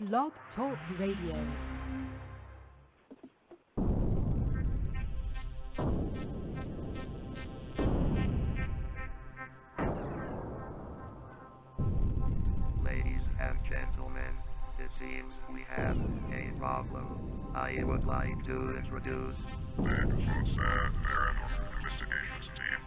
Blog Talk Radio. Ladies and gentlemen, it seems we have a problem. I would like to introduce Bigfootspad Paranormal Investigations Team.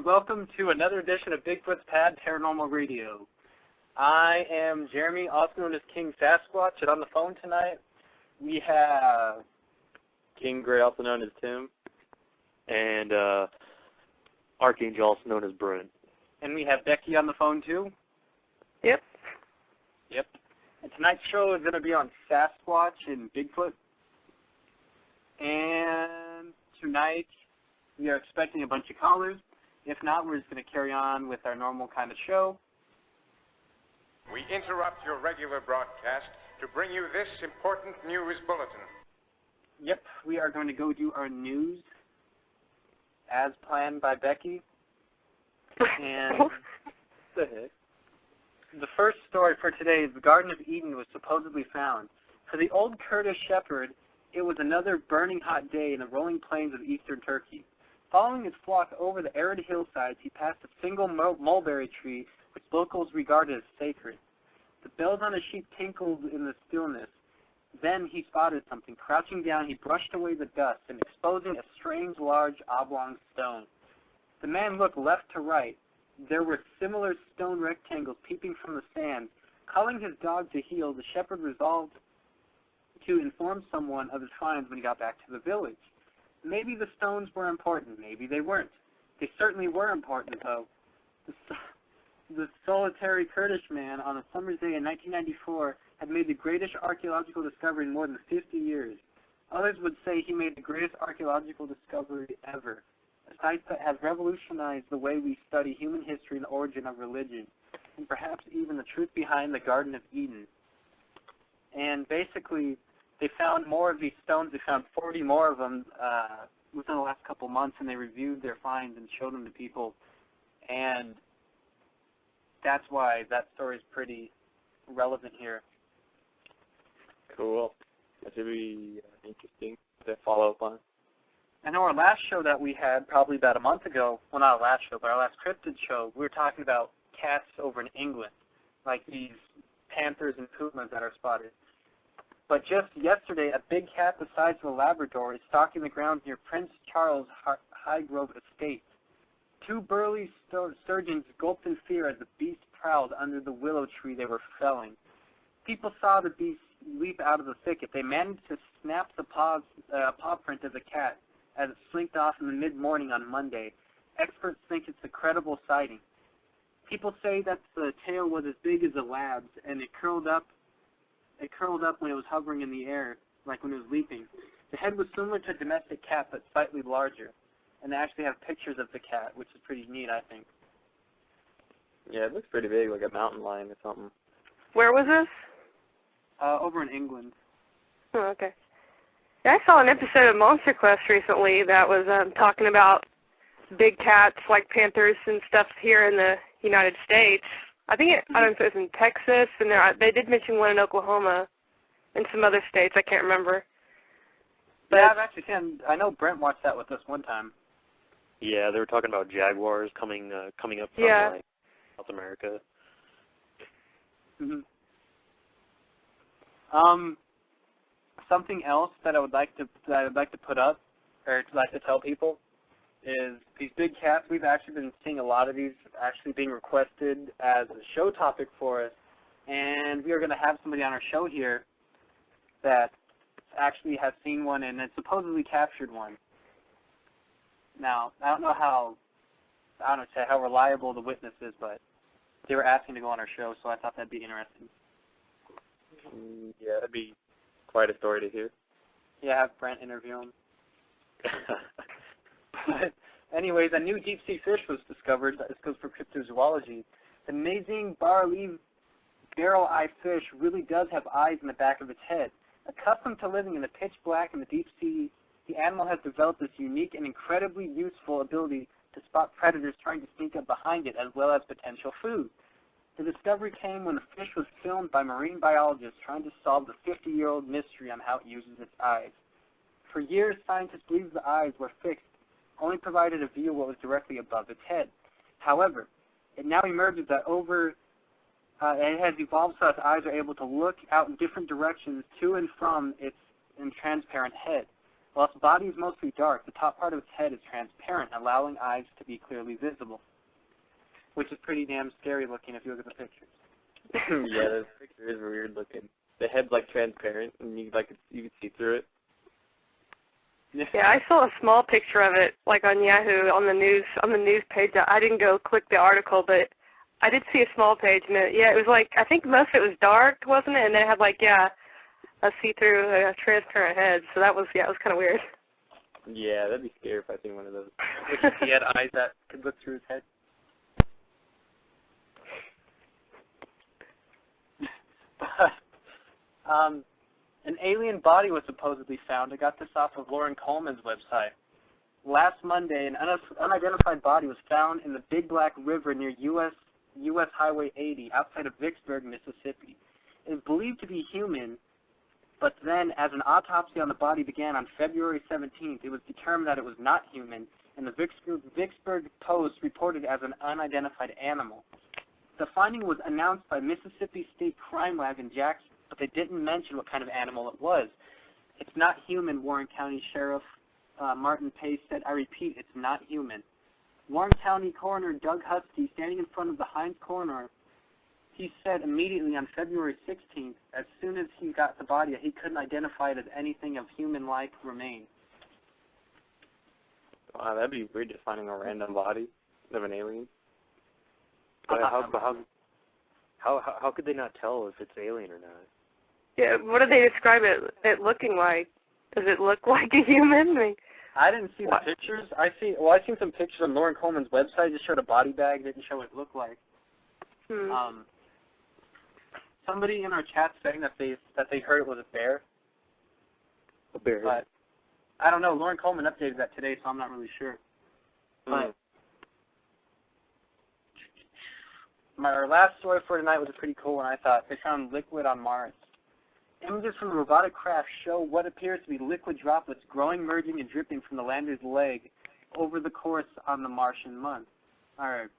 Welcome to another edition of Bigfoots Pad Paranormal Radio. I am Jeremy, also known as King Sasquatch, and on the phone tonight we have King Gray, also known as Tim, and Archangel, also known as Brent. And we have Becky on the phone too. Yep. And tonight's show is going to be on Sasquatch and Bigfoot. And tonight we are expecting a bunch of callers. If not, we're just going to carry on with our normal kind of show. We interrupt your regular broadcast to bring you this important news bulletin. Yep, we are going to go do our news as planned by Becky. And the first story for today is the Garden of Eden was supposedly found. For the old Kurdish shepherd, it was another burning hot day in the rolling plains of eastern Turkey. Following his flock over the arid hillsides, he passed a single mulberry tree, which locals regarded as sacred. The bells on his sheep tinkled in the stillness. Then he spotted something. Crouching down, he brushed away the dust and exposing a strange, large, oblong stone. The man looked left to right. There were similar stone rectangles peeping from the sand. Calling his dog to heel, the shepherd resolved to inform someone of his finds when he got back to the village. Maybe the stones were important, maybe they weren't. They certainly were important, though. The solitary Kurdish man on a summer's day in 1994 had made the greatest archaeological discovery in more than 50 years. Others would say he made the greatest archaeological discovery ever, a site that has revolutionized the way we study human history and the origin of religion, and perhaps even the truth behind the Garden of Eden. And basically, they found more of these stones. They found 40 more of them within the last couple months, and they reviewed their finds and showed them to people. And that's why that story is pretty relevant here. Cool. That should be interesting to follow up on. I know our last show that we had probably about a month ago, well, not our last show, but our last cryptid show, we were talking about cats over in England, like these panthers and pumas that are spotted. But just yesterday, a big cat the size of a Labrador is stalking the ground near Prince Charles Highgrove Estate. Two burly surgeons gulped in fear as the beast prowled under the willow tree they were felling. People saw the beast leap out of the thicket. They managed to snap the paw print of the cat as it slinked off in the mid-morning on Monday. Experts think it's a credible sighting. People say that the tail was as big as a lab's, and it curled up when it was hovering in the air, like when it was leaping. The head was similar to a domestic cat, but slightly larger. And they actually have pictures of the cat, which is pretty neat, I think. Yeah, it looks pretty big, like a mountain lion or something. Where was this? Over in England. Oh, okay. Yeah, I saw an episode of Monster Quest recently that was talking about big cats like panthers and stuff here in the United States. I think I don't know if it was in Texas, and they did mention one in Oklahoma and some other states. I can't remember. But yeah, I've actually seen. I know Brent watched that with us one time. Yeah, they were talking about jaguars coming up from like South America. Mm-hmm. Something else that I would like to put up, or like to tell people, is these big cats. We've actually been seeing a lot of these actually being requested as a show topic for us, and we are going to have somebody on our show here that actually has seen one and has supposedly captured one. Now, I don't know how reliable the witness is, but they were asking to go on our show, so I thought that'd be interesting. Yeah, that'd be quite a story to hear. Yeah, have Brent interview him. But anyways, a new deep-sea fish was discovered. This goes for cryptozoology. The amazing barrel-eye fish really does have eyes in the back of its head. Accustomed to living in the pitch black in the deep sea, the animal has developed this unique and incredibly useful ability to spot predators trying to sneak up behind it, as well as potential food. The discovery came when the fish was filmed by marine biologists trying to solve the 50-year-old mystery on how it uses its eyes. For years, scientists believed the eyes were fixed, only provided a view of what was directly above its head. However, it now emerges that it has evolved so that the eyes are able to look out in different directions to and from its transparent head. While its body is mostly dark, the top part of its head is transparent, allowing eyes to be clearly visible, which is pretty damn scary looking if you look at the pictures. Yeah, the picture is weird looking. The head's like transparent, and you can see through it. yeah, I saw a small picture of it, like on Yahoo, on the news page. I didn't go click the article, but I did see a small page, and it was like, I think most of it was dark, wasn't it? And it had like, a see-through, transparent head. So it was kind of weird. Yeah, that'd be scary if I seen one of those. If he had eyes that could look through his head. But, an alien body was supposedly found. I got this off of Lauren Coleman's website. Last Monday, an unidentified body was found in the Big Black River near U.S. Highway 80 outside of Vicksburg, Mississippi. It is believed to be human, but then as an autopsy on the body began on February 17th, it was determined that it was not human, and the Vicksburg Post reported it as an unidentified animal. The finding was announced by Mississippi State Crime Lab in Jackson, but they didn't mention what kind of animal it was. It's not human, Warren County Sheriff Martin Pace said. I repeat, it's not human. Warren County Coroner Doug Husty, standing in front of the Hines Coroner, he said immediately on February 16th, as soon as he got the body, he couldn't identify it as anything of human-like remains. Wow, that'd be weird, just finding a random body of an alien. But how could they not tell if it's alien or not? Yeah, what do they describe it looking like? Does it look like a human? I didn't see the pictures. I seen some pictures on Lauren Coleman's website. It just showed a body bag. Didn't show what it looked like. Somebody in our chat saying that they heard it was a bear. A bear. But I don't know. Lauren Coleman updated that today, so I'm not really sure. But our last story for tonight was a pretty cool one, I thought. They found liquid on Mars. Images from the robotic craft show what appears to be liquid droplets growing, merging, and dripping from the lander's leg over the course on the Martian month. Or,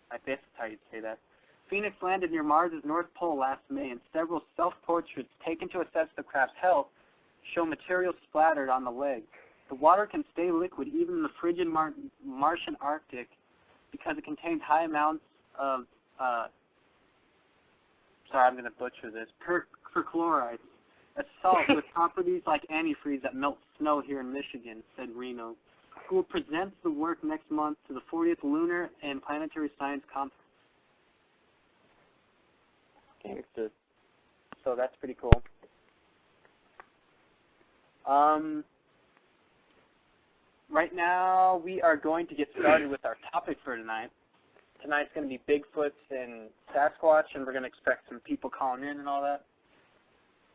I guess that's how you'd say that. Phoenix landed near Mars' North Pole last May, and several self-portraits taken to assess the craft's health show material splattered on the leg. The water can stay liquid even in the frigid Martian Arctic because it contains high amounts of, sorry, I'm going to butcher this, perchloride, a salt with properties like antifreeze that melts snow here in Michigan, said Reno, who will present the work next month to the 40th Lunar and Planetary Science Conference. Gangster. So that's pretty cool. Right now, we are going to get started with our topic for tonight. Tonight's going to be Bigfoots and Sasquatch, and we're going to expect some people calling in and all that.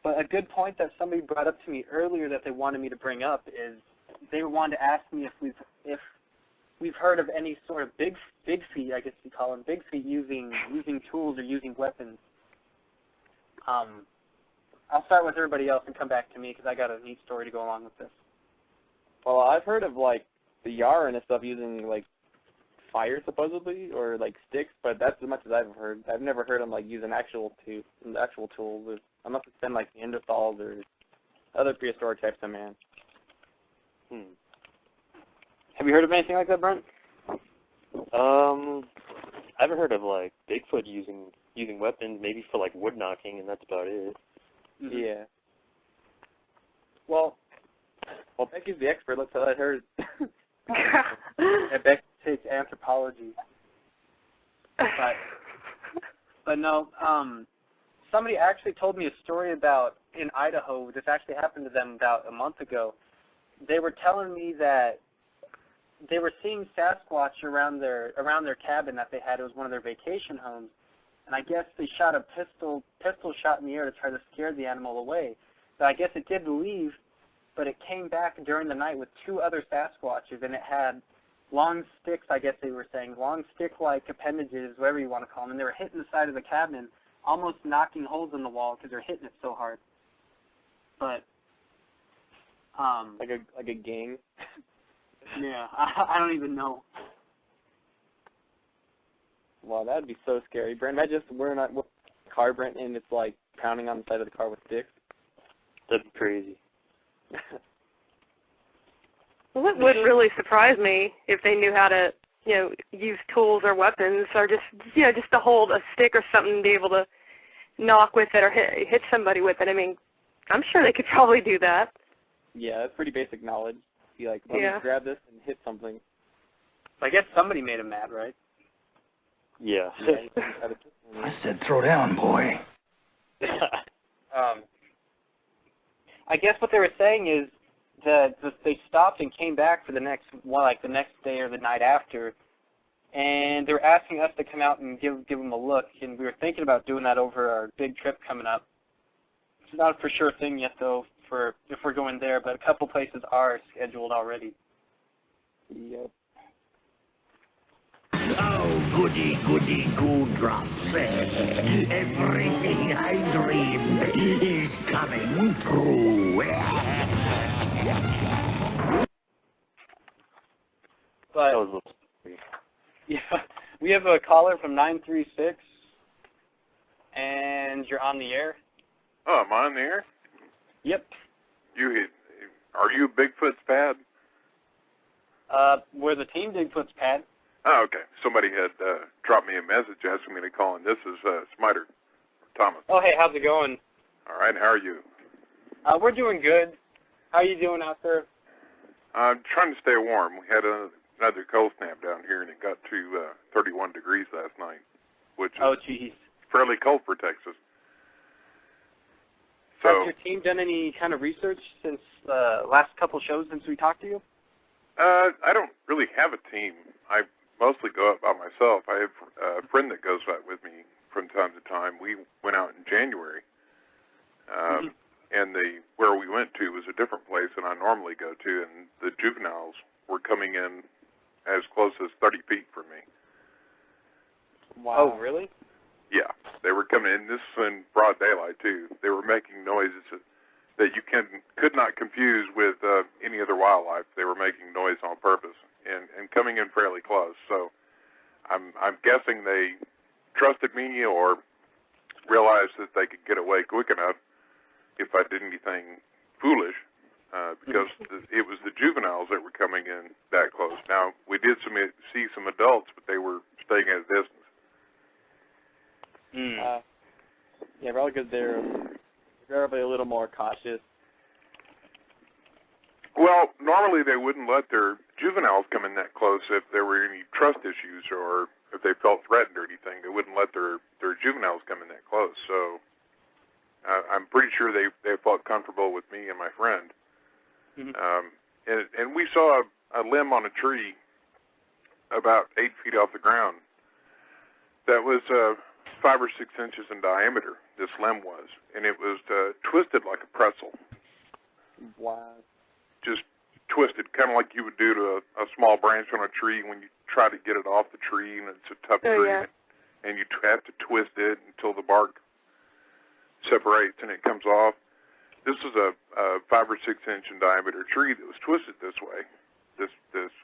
But a good point that somebody brought up to me earlier that they wanted me to bring up is they wanted to ask me if we've heard of any sort of big feet, I guess you call them, big feet using tools or using weapons. I'll start with everybody else and come back to me because I got a neat story to go along with this. Well, I've heard of, like, the Yarn and stuff using, like, fire, supposedly, or, like, sticks, but that's as much as I've heard. I've never heard them, like, using actual tools, unless it's been, like, Neanderthals or other prehistoric types of man. Have you heard of anything like that, Brent? I haven't heard of, like, Bigfoot using weapons, maybe for, like, wood knocking, and that's about it. Mm-hmm. Yeah. Well, Becky's the expert. Let's let her. Yeah, Becky takes anthropology. But no, somebody actually told me a story about in Idaho. This actually happened to them about a month ago. They were telling me that they were seeing Sasquatch around their cabin that they had. It was one of their vacation homes, and I guess they shot a pistol shot in the air to try to scare the animal away. But I guess it did leave, but it came back during the night with 2 other Sasquatches, and it had long sticks, I guess they were saying, long stick-like appendages, whatever you want to call them, and they were hitting the side of the cabin, almost knocking holes in the wall because they're hitting it so hard. But like a gang. Yeah, I don't even know. Wow, that'd be so scary. Brent, imagine just wearing a car, Brent, and it's like pounding on the side of the car with sticks. That'd be crazy. Well, it wouldn't really surprise me if they knew how to, use tools or weapons, or just to hold a stick or something and be able to knock with it or hit somebody with it. I mean, I'm sure they could probably do that. Yeah, that's pretty basic knowledge. Be like, let me grab this and hit something. I guess somebody made him mad, right? Yeah. I said, throw down, boy. I guess what they were saying is that they stopped and came back for the next day or the night after, and they were asking us to come out and give them a look, and we were thinking about doing that over our big trip coming up. It's not a for sure thing yet, though, for if we're going there, but a couple places are scheduled already. Yep. Oh, goody, gumdrops. Everything I dreamed is coming true. But, that was a little scary. Yeah, we have a caller from 936, and you're on the air. Oh, am I on the air? Yep. Are you Bigfootspad? We're the team Bigfoots Pad. Oh, okay. Somebody had dropped me a message asking me to call in. This is Smiter, Thomas. Oh, hey, how's it going? All right, how are you? We're doing good. How are you doing out there? I'm trying to stay warm. We had another cold snap down here, and it got to 31 degrees last night, which is fairly cold for Texas. So, has your team done any kind of research since the last couple shows since we talked to you? I don't really have a team. I mostly go out by myself. I have a friend that goes out with me from time to time. We went out in January, and where we went to was a different place than I normally go to, and the juveniles were coming in as close as 30 feet from me. Wow. Oh, really? Yeah, they were coming in. This was in broad daylight, too. They were making noises that you could not confuse with any other wildlife. They were making noise on purpose and coming in fairly close. So I'm guessing they trusted me or realized that they could get away quick enough if I did anything foolish, because it was the juveniles that were coming in that close. Now, we did see some adults, but they were staying at a distance. Yeah, probably because they're probably a little more cautious. Well, normally they wouldn't let their juveniles come in that close if there were any trust issues or if they felt threatened or anything. They wouldn't let their juveniles come in that close. So I'm pretty sure they felt comfortable with me and my friend. And we saw a limb on a tree about 8 feet off the ground that was 5 or 6 inches in diameter, this limb was, and it was twisted like a pretzel. Wow. Just twisted, kind of like you would do to a small branch on a tree when you try to get it off the tree, and it's a tough tree, yeah. and you have to twist it until the bark separates and it comes off. This is a 5 or 6 inch in diameter tree that was twisted this way, this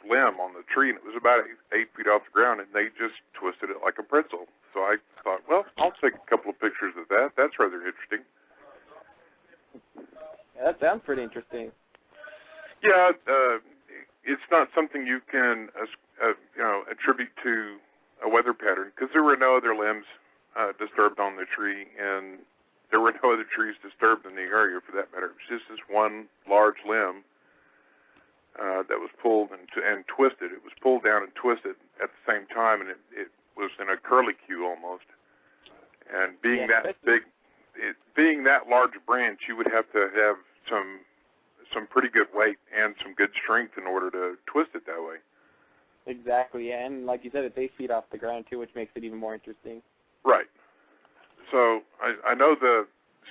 limb on the tree, and it was about 8 feet off the ground, and they just twisted it like a pretzel. So I thought, well, I'll take a couple of pictures of that. That's rather interesting. Yeah, that sounds pretty interesting. Yeah, it's not something you can, attribute to a weather pattern, because there were no other limbs disturbed on the tree, and there were no other trees disturbed in the area for that matter. It was just this one large limb that was pulled and twisted. It was pulled down and twisted at the same time, and it was in a curlicue almost. And being that big, being that large a branch, you would have to have some pretty good weight and some good strength in order to twist it that way. Exactly, yeah. And like you said, it's 8 feet off the ground too, which makes it even more interesting. Right. So I know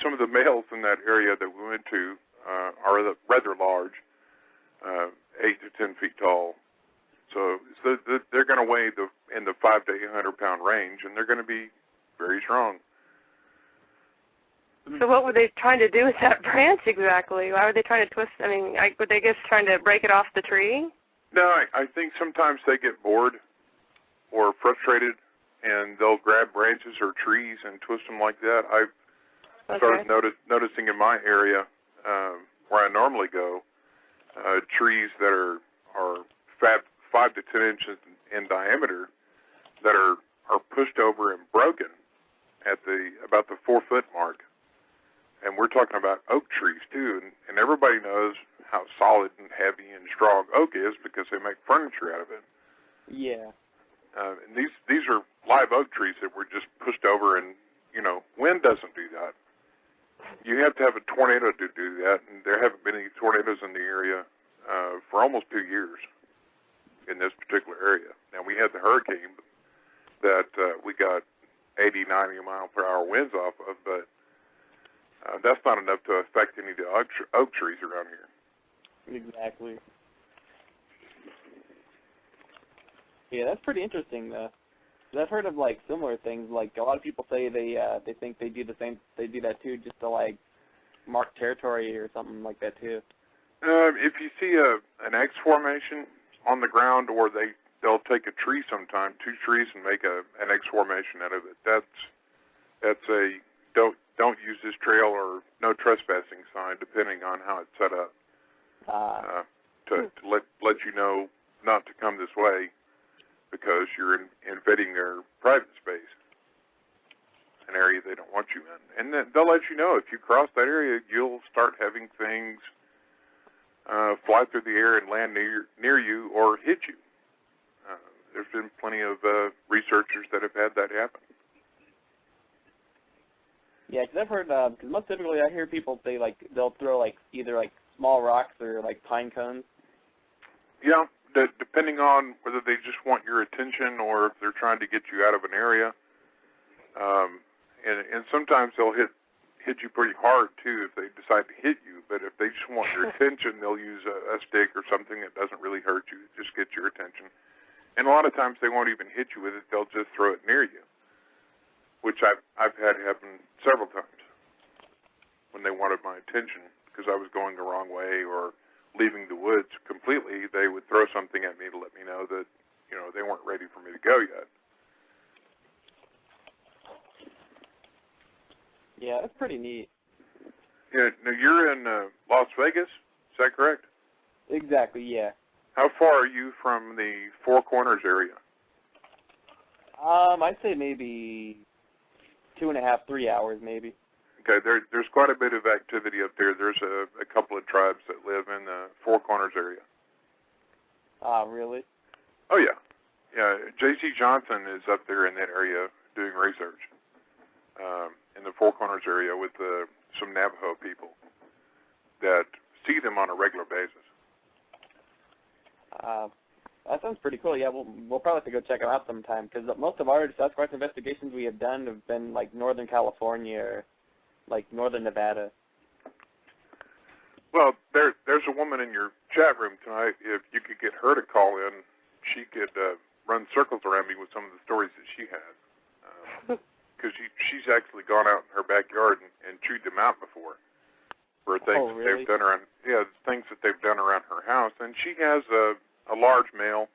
some of the males in that area that we went to are rather large, 8 to 10 feet tall. So they're going to weigh in the 500 to 800 pound range, and they're going to be very strong. So what were they trying to do with that branch exactly? Why were they trying to twist? I mean, were they just trying to break it off the tree? No, I think sometimes they get bored or frustrated, and they'll grab branches or trees and twist them like that. I've started noticing in my area where I normally go, trees that are 5 to 10 inches in diameter that are pushed over and broken at about the 4 foot mark. And we're talking about oak trees too, and everybody knows how solid and heavy and strong oak is because they make furniture out of it. Yeah. And these are live oak trees that were just pushed over, and wind doesn't do that. You have to have a tornado to do that, and there haven't been any tornadoes in the area for almost 2 years in this particular area. Now, we had the hurricane that we got 80, 90 mile per hour winds off of, but that's not enough to affect any of the oak trees around here. Exactly. Yeah, that's pretty interesting, though. I've heard of similar things. Like a lot of people say they think they do the same. They do that too, just to mark territory or something like that too. If you see an X formation on the ground, or they'll take a tree sometime, 2 trees, and make an X formation out of it. That's a don't use this trail or no trespassing sign, depending on how it's set up. To let you know not to come this way, because you're invading their private space, an area they don't want you in. And then they'll let you know if you cross that area, you'll start having things fly through the air and land near you or hit you. There's been plenty of researchers that have had that happen. Yeah, because I've heard, because most typically I hear people say they'll throw either small rocks or pine cones. Yeah. Depending on whether they just want your attention or if they're trying to get you out of an area. And sometimes they'll hit you pretty hard, too, if they decide to hit you. But if they just want your attention, they'll use a stick or something that doesn't really hurt you, just get your attention. And a lot of times they won't even hit you with it. They'll just throw it near you, which I've had happen several times when they wanted my attention because I was going the wrong way or leaving the woods completely. They would throw something at me to let me know that, they weren't ready for me to go yet. Yeah, that's pretty neat. Yeah, now you're in Las Vegas, is that correct? Exactly, yeah. How far are you from the Four Corners area? I'd say maybe 2.5, 3 hours maybe. Okay, there's quite a bit of activity up there. There's a couple of tribes that live in the Four Corners area. Ah, really? Oh, yeah. Yeah, J.C. Johnson is up there in that area doing research in the Four Corners area with some Navajo people that see them on a regular basis. That sounds pretty cool. Yeah, we'll probably have to go check it out sometime because most of our Sasquatch investigations we have done have been Northern California or Northern Nevada. Well, there's a woman in your chat room tonight, if you could get her to call in, she could run circles around me with some of the stories that she has. Because she's actually gone out in her backyard and chewed them out before for things that they've done around, things that they've done around her house. And she has a large male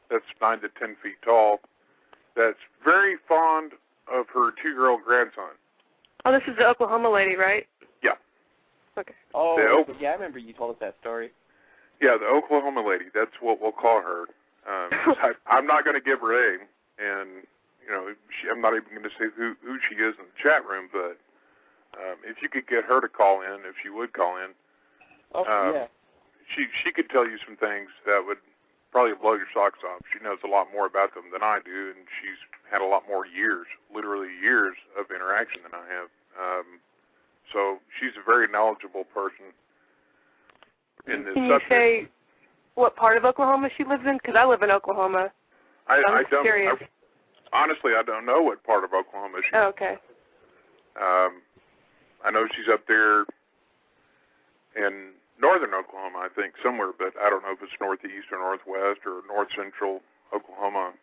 that's 9 to 10 feet tall that's very fond of her 2-year-old grandson. Oh, this is the Oklahoma lady, right? Yeah. Okay. Oh, yeah, I remember you told us that story. Yeah, the Oklahoma lady. That's what we'll call her. I'm not going to give her name, and I'm not even going to say who she is in the chat room. But if you could get her to call in, if she would call in, she could tell you some things that would probably blow your socks off. She knows a lot more about them than I do, and she's had a lot more years, literally years of interaction than I have. So she's a very knowledgeable person in this subject. Can you say what part of Oklahoma she lives in? Because I live in Oklahoma. I'm curious. Honestly, I don't know what part of Oklahoma she's in. Oh, okay. I know she's up there in northern Oklahoma, I think, somewhere, but I don't know if it's northeast or northwest or north central Oklahoma.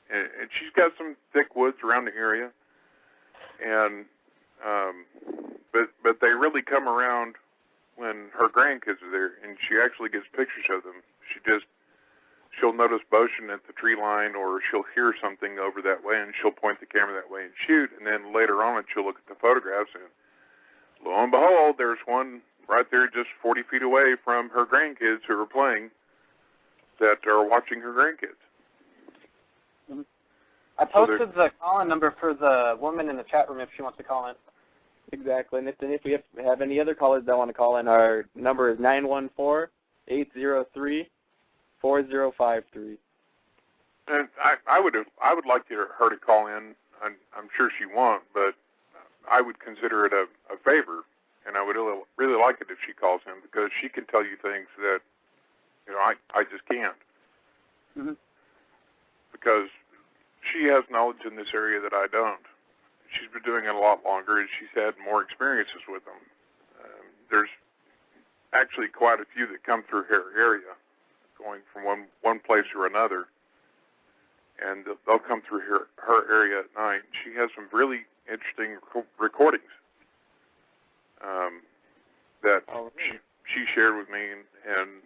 And she's got some thick woods around the area, and but they really come around when her grandkids are there, and she actually gets pictures of them. She'll notice motion at the tree line, or she'll hear something over that way, and she'll point the camera that way and shoot, and then later on she'll look at the photographs, and lo and behold, there's one right there just 40 feet away from her grandkids who are playing that are watching her grandkids. I posted the call-in number for the woman in the chat room if she wants to call in. Exactly, and if we have any other callers that want to call in, our number is 914-803-4053. And I would like her to call in. I'm sure she won't, but I would consider it a favor, and I would really like it if she calls in, because she can tell you things that I just can't. Mm-hmm. Because she has knowledge in this area that I don't. She's been doing it a lot longer, and she's had more experiences with them. There's actually quite a few that come through her area, going from one place or another, and they'll come through her area at night. She has some really interesting recordings that she shared with me, and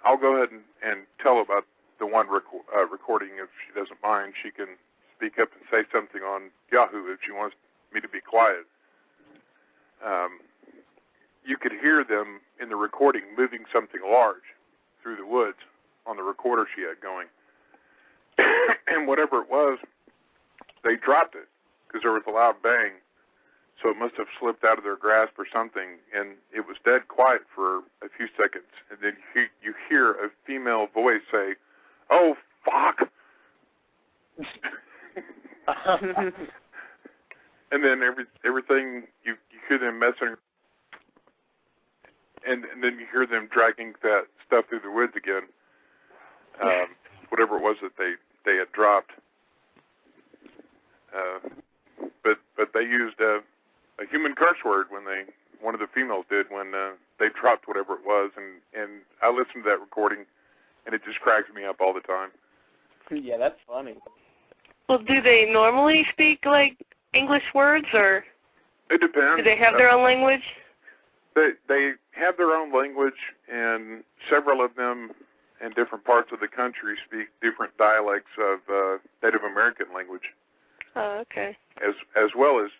I'll go ahead and tell about the one recording if she doesn't mind. She can speak up and say something on Yahoo if she wants me to be quiet. You could hear them in the recording moving something large through the woods on the recorder she had going. And whatever it was, they dropped it because there was a loud bang. So it must have slipped out of their grasp or something, and it was dead quiet for a few seconds. And then you hear a female voice say, "Oh, fuck." And then everything, you hear them messing, and then you hear them dragging that stuff through the woods again, whatever it was that they had dropped. But they used a human curse word when one of the females did when they dropped whatever it was, and I listened to that recording, and it just cracks me up all the time. Yeah, that's funny. Well, do they normally speak like English words, or it depends? Do they have their own language? They have their own language, and several of them in different parts of the country speak different dialects of Native American language. Oh, okay. As well as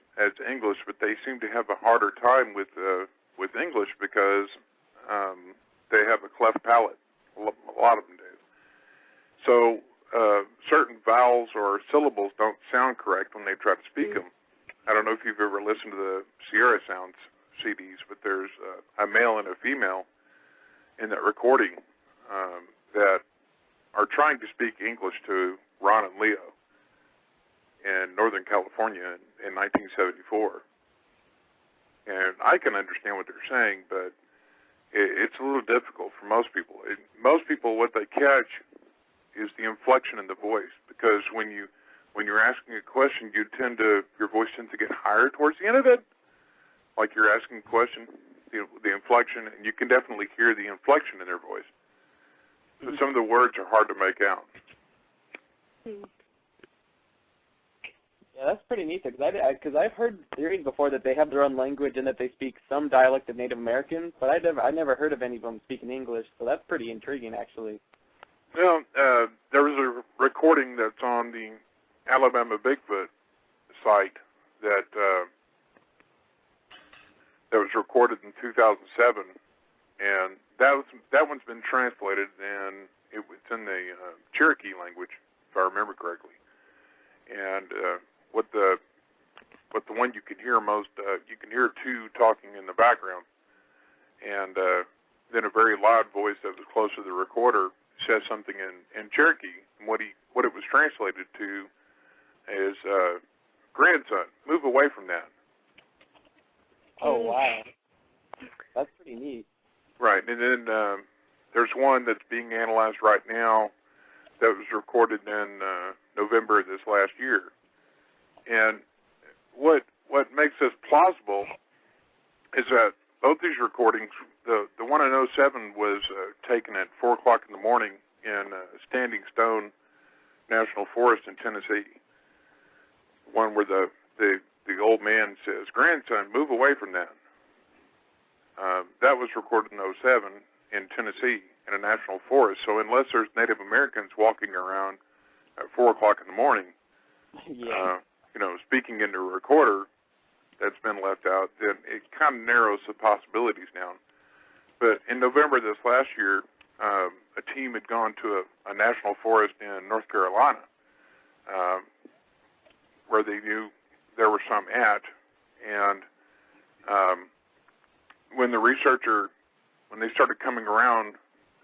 English, but they seem to have a harder time with English because they have a cleft palate. A lot of them do. So certain vowels or syllables don't sound correct when they try to speak them. I don't know if you've ever listened to the Sierra Sounds CDs, but there's a male and a female in that recording that are trying to speak English to Ron and Leo in Northern California in 1974. And I can understand what they're saying, but it's a little difficult for most people. Most people, what they catch is the inflection in the voice, because when you're asking a question, your voice tends to get higher towards the end of it, like you're asking a question, the inflection, and you can definitely hear the inflection in their voice. But some of the words are hard to make out. Yeah, that's pretty neat, because I've heard theories before that they have their own language and that they speak some dialect of Native American, but I never heard of any of them speaking English, so that's pretty intriguing, actually. Well, there was a recording that's on the Alabama Bigfoot site that was recorded in 2007, and that one's been translated, and it's in the Cherokee language, if I remember correctly. And what the one you can hear most, you can hear two talking in the background, and then a very loud voice that was close to the recorder says something in Cherokee, and what it was translated to is grandson, move away from that. Oh, wow. That's pretty neat. Right, and then there's one that's being analyzed right now that was recorded in November of this last year. And what makes this plausible is that both these recordings, the one in 2007 was taken at 4 o'clock in the morning in Standing Stone National Forest in Tennessee. One where the old man says, grandson, move away from that. That was recorded in 2007 in Tennessee in a national forest. So unless there's Native Americans walking around at 4 o'clock in the morning, speaking into a recorder that's been left out, then it kind of narrows the possibilities down. But in November this last year, a team had gone to a national forest in North Carolina where they knew there were some at, and when they started coming around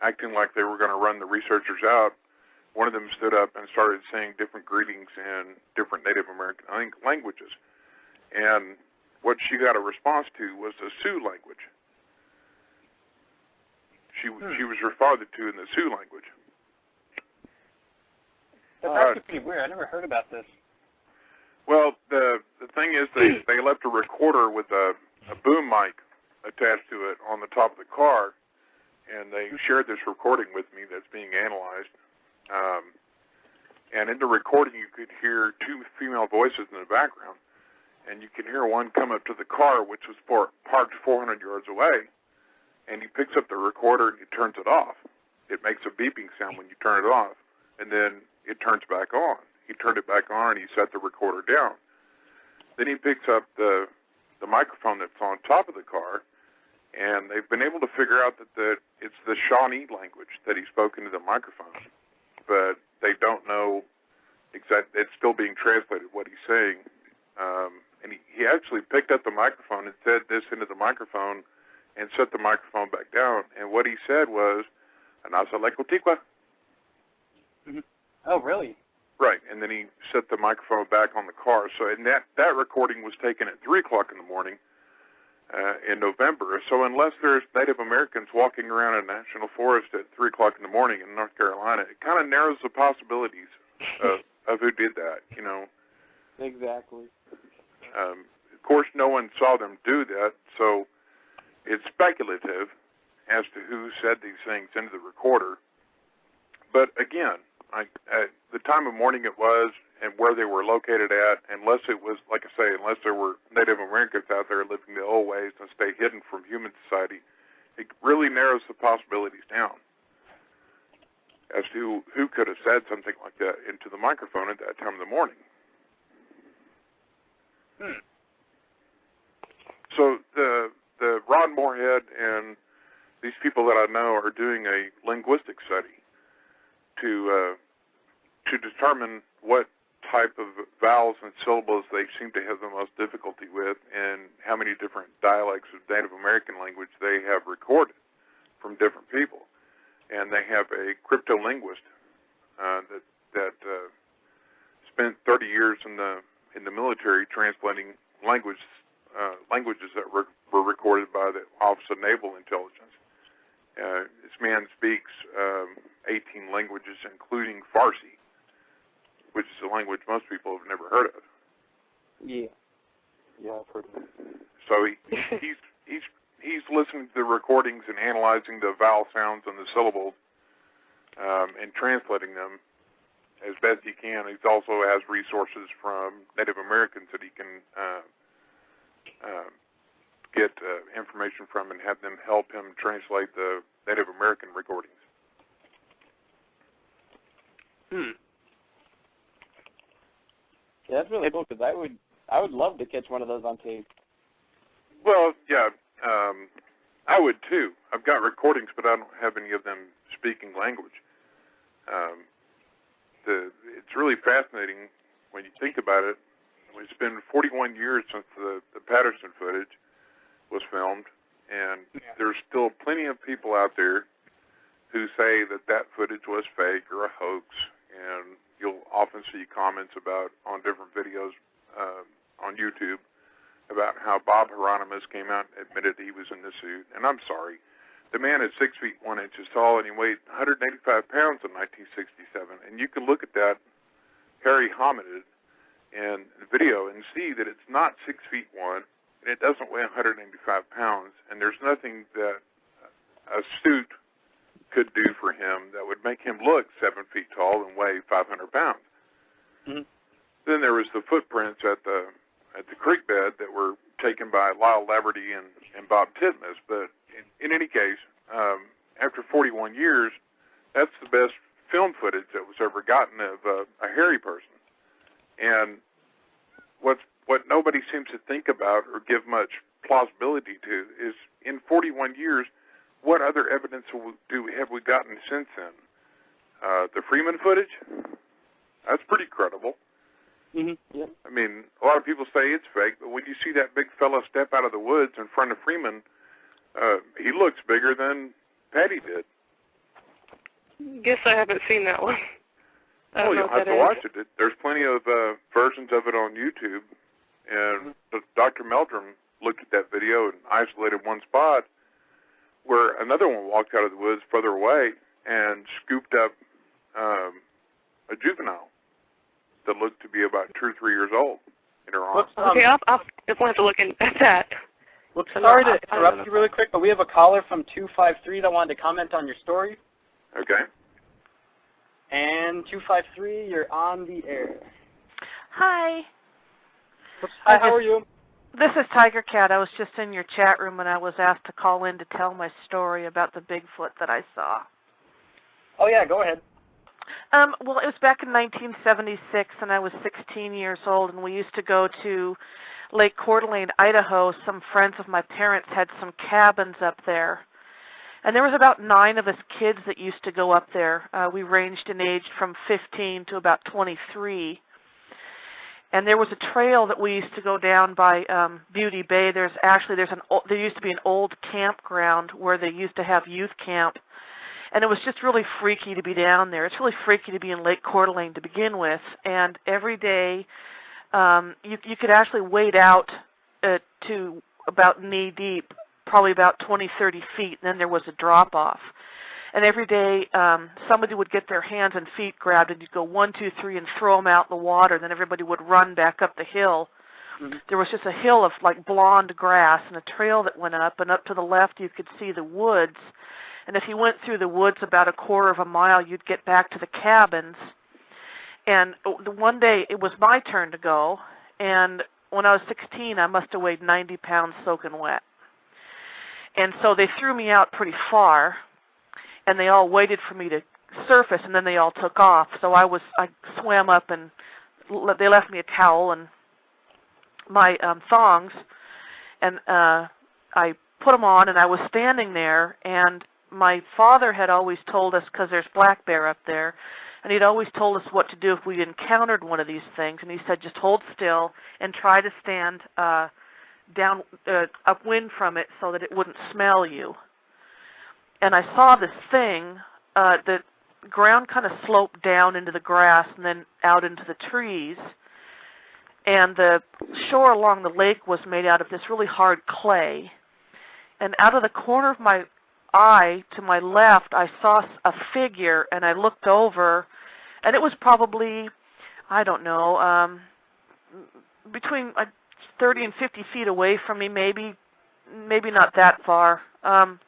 acting like they were going to run the researchers out, one of them stood up and started saying different greetings in different Native American languages. And what she got a response to was the Sioux language. She was responded to in the Sioux language. That's actually pretty weird. I never heard about this. Well, the thing is they left a recorder with a boom mic attached to it on the top of the car, and they shared this recording with me that's being analyzed. And in the recording, you could hear two female voices in the background, and you can hear one come up to the car, which was parked 400 yards away, and he picks up the recorder and he turns it off. It makes a beeping sound when you turn it off, and then it turns back on. He turned it back on and he set the recorder down. Then he picks up the microphone that's on top of the car, and they've been able to figure out that it's the Shawnee language that he spoke into the microphone, but they don't know exactly. It's still being translated what he's saying, and he actually picked up the microphone and said this into the microphone and set the microphone back down, and what he said was, "Anasa lekotikwa." Oh, really? Right, and then he set the microphone back on the car. So, and that recording was taken at 3 o'clock in the morning in November. So unless there's Native Americans walking around a national forest at 3 o'clock in the morning in North Carolina, it kind of narrows the possibilities of who did that, Exactly. Of course, no one saw them do that, so it's speculative as to who said these things into the recorder. But again, the time of morning it was and where they were located at, unless it was, like I say, unless there were Native Americans out there living the old ways and stay hidden from human society, it really narrows the possibilities down as to who could have said something like that into the microphone at that time of the morning. So the Ron Moorhead and these people that I know are doing a linguistic study to determine what type of vowels and syllables they seem to have the most difficulty with and how many different dialects of Native American language they have recorded from different people. And they have a cryptolinguist that spent 30 years in the military translating languages that were recorded by the Office of Naval Intelligence. This man speaks 18 languages, including Farsi, which is a language most people have never heard of. Yeah, I've heard of it. So he's listening to the recordings and analyzing the vowel sounds and the syllables and translating them as best he can. He also has resources from Native Americans that he can get information from and have them help him translate the Native American recordings. Yeah, that's really cool, because I would love to catch one of those on tape. Well, yeah, I would too. I've got recordings, but I don't have any of them speaking language. It's really fascinating when you think about it. It's been 41 years since the Patterson footage was filmed, and there's still plenty of people out there who say that footage was fake or a hoax, and you'll often see comments on different videos on YouTube about how Bob Hieronymus came out and admitted he was in the suit. And I'm sorry, the man is 6 feet 1 inch tall, and he weighed 185 pounds in 1967. And you can look at that hairy hominid in the video and see that it's not 6 feet 1, and it doesn't weigh 185 pounds. And there's nothing that a suit could do for him that would make him look 7 feet tall and weigh 500 pounds. Mm-hmm. Then there was the footprints at the creek bed that were taken by Lyle Laverty and Bob Titmus. But in any case, after 41 years, that's the best film footage that was ever gotten of a hairy person. And what nobody seems to think about or give much plausibility to is, in 41 years, what other evidence have we gotten since then? The Freeman footage? That's pretty credible. Mm-hmm. Yeah. I mean, a lot of people say it's fake, but when you see that big fella step out of the woods in front of Freeman, he looks bigger than Patty did. Guess I haven't seen that one. Oh, you'll have to watch it. There's plenty of versions of it on YouTube, and Dr. Meldrum looked at that video and isolated one spot where another one walked out of the woods further away and scooped up a juvenile that looked to be about 2 or 3 years old in her arms. Okay, I'll definitely have to look at that. Well, sorry to interrupt you really quick, but we have a caller from 253 that wanted to comment on your story. Okay. And 253, you're on the air. Hi. Hi, how are you? This is Tiger Cat. I was just in your chat room and I was asked to call in to tell my story about the Bigfoot that I saw. Oh, yeah, go ahead. Well, it was back in 1976, and I was 16 years old, and we used to go to Lake Coeur d'Alene, Idaho. Some friends of my parents had some cabins up there, and there was about 9 of us kids that used to go up there. We ranged in age from 15 to about 23, and there was a trail that we used to go down by Beauty Bay. There used to be an old campground where they used to have youth camp. And it was just really freaky to be down there. It's really freaky to be in Lake Coeur d'Alene to begin with. And every day, you could actually wade out to about knee deep, probably about 20, 30 feet, and then there was a drop-off. And every day, somebody would get their hands and feet grabbed, and you'd go 1, 2, 3, and throw them out in the water. And then everybody would run back up the hill. Mm-hmm. There was just a hill of like blonde grass and a trail that went up, and up to the left you could see the woods. And if you went through the woods about a quarter of a mile, you'd get back to the cabins. And the one day, it was my turn to go. And when I was 16, I must have weighed 90 pounds soaking wet. And so they threw me out pretty far. And they all waited for me to surface, and then they all took off. So I swam up, and they left me a towel and my thongs. And I put them on, and I was standing there, and my father had always told us, because there's black bear up there, and he'd always told us what to do if we encountered one of these things. And he said, just hold still and try to stand upwind from it so that it wouldn't smell you. And I saw this thing, the ground kind of sloped down into the grass and then out into the trees. And the shore along the lake was made out of this really hard clay. And out of the corner of my eye to my left, I saw a figure, and I looked over, and it was probably, I don't know, between 30 and 50 feet away from me, maybe maybe not that far. And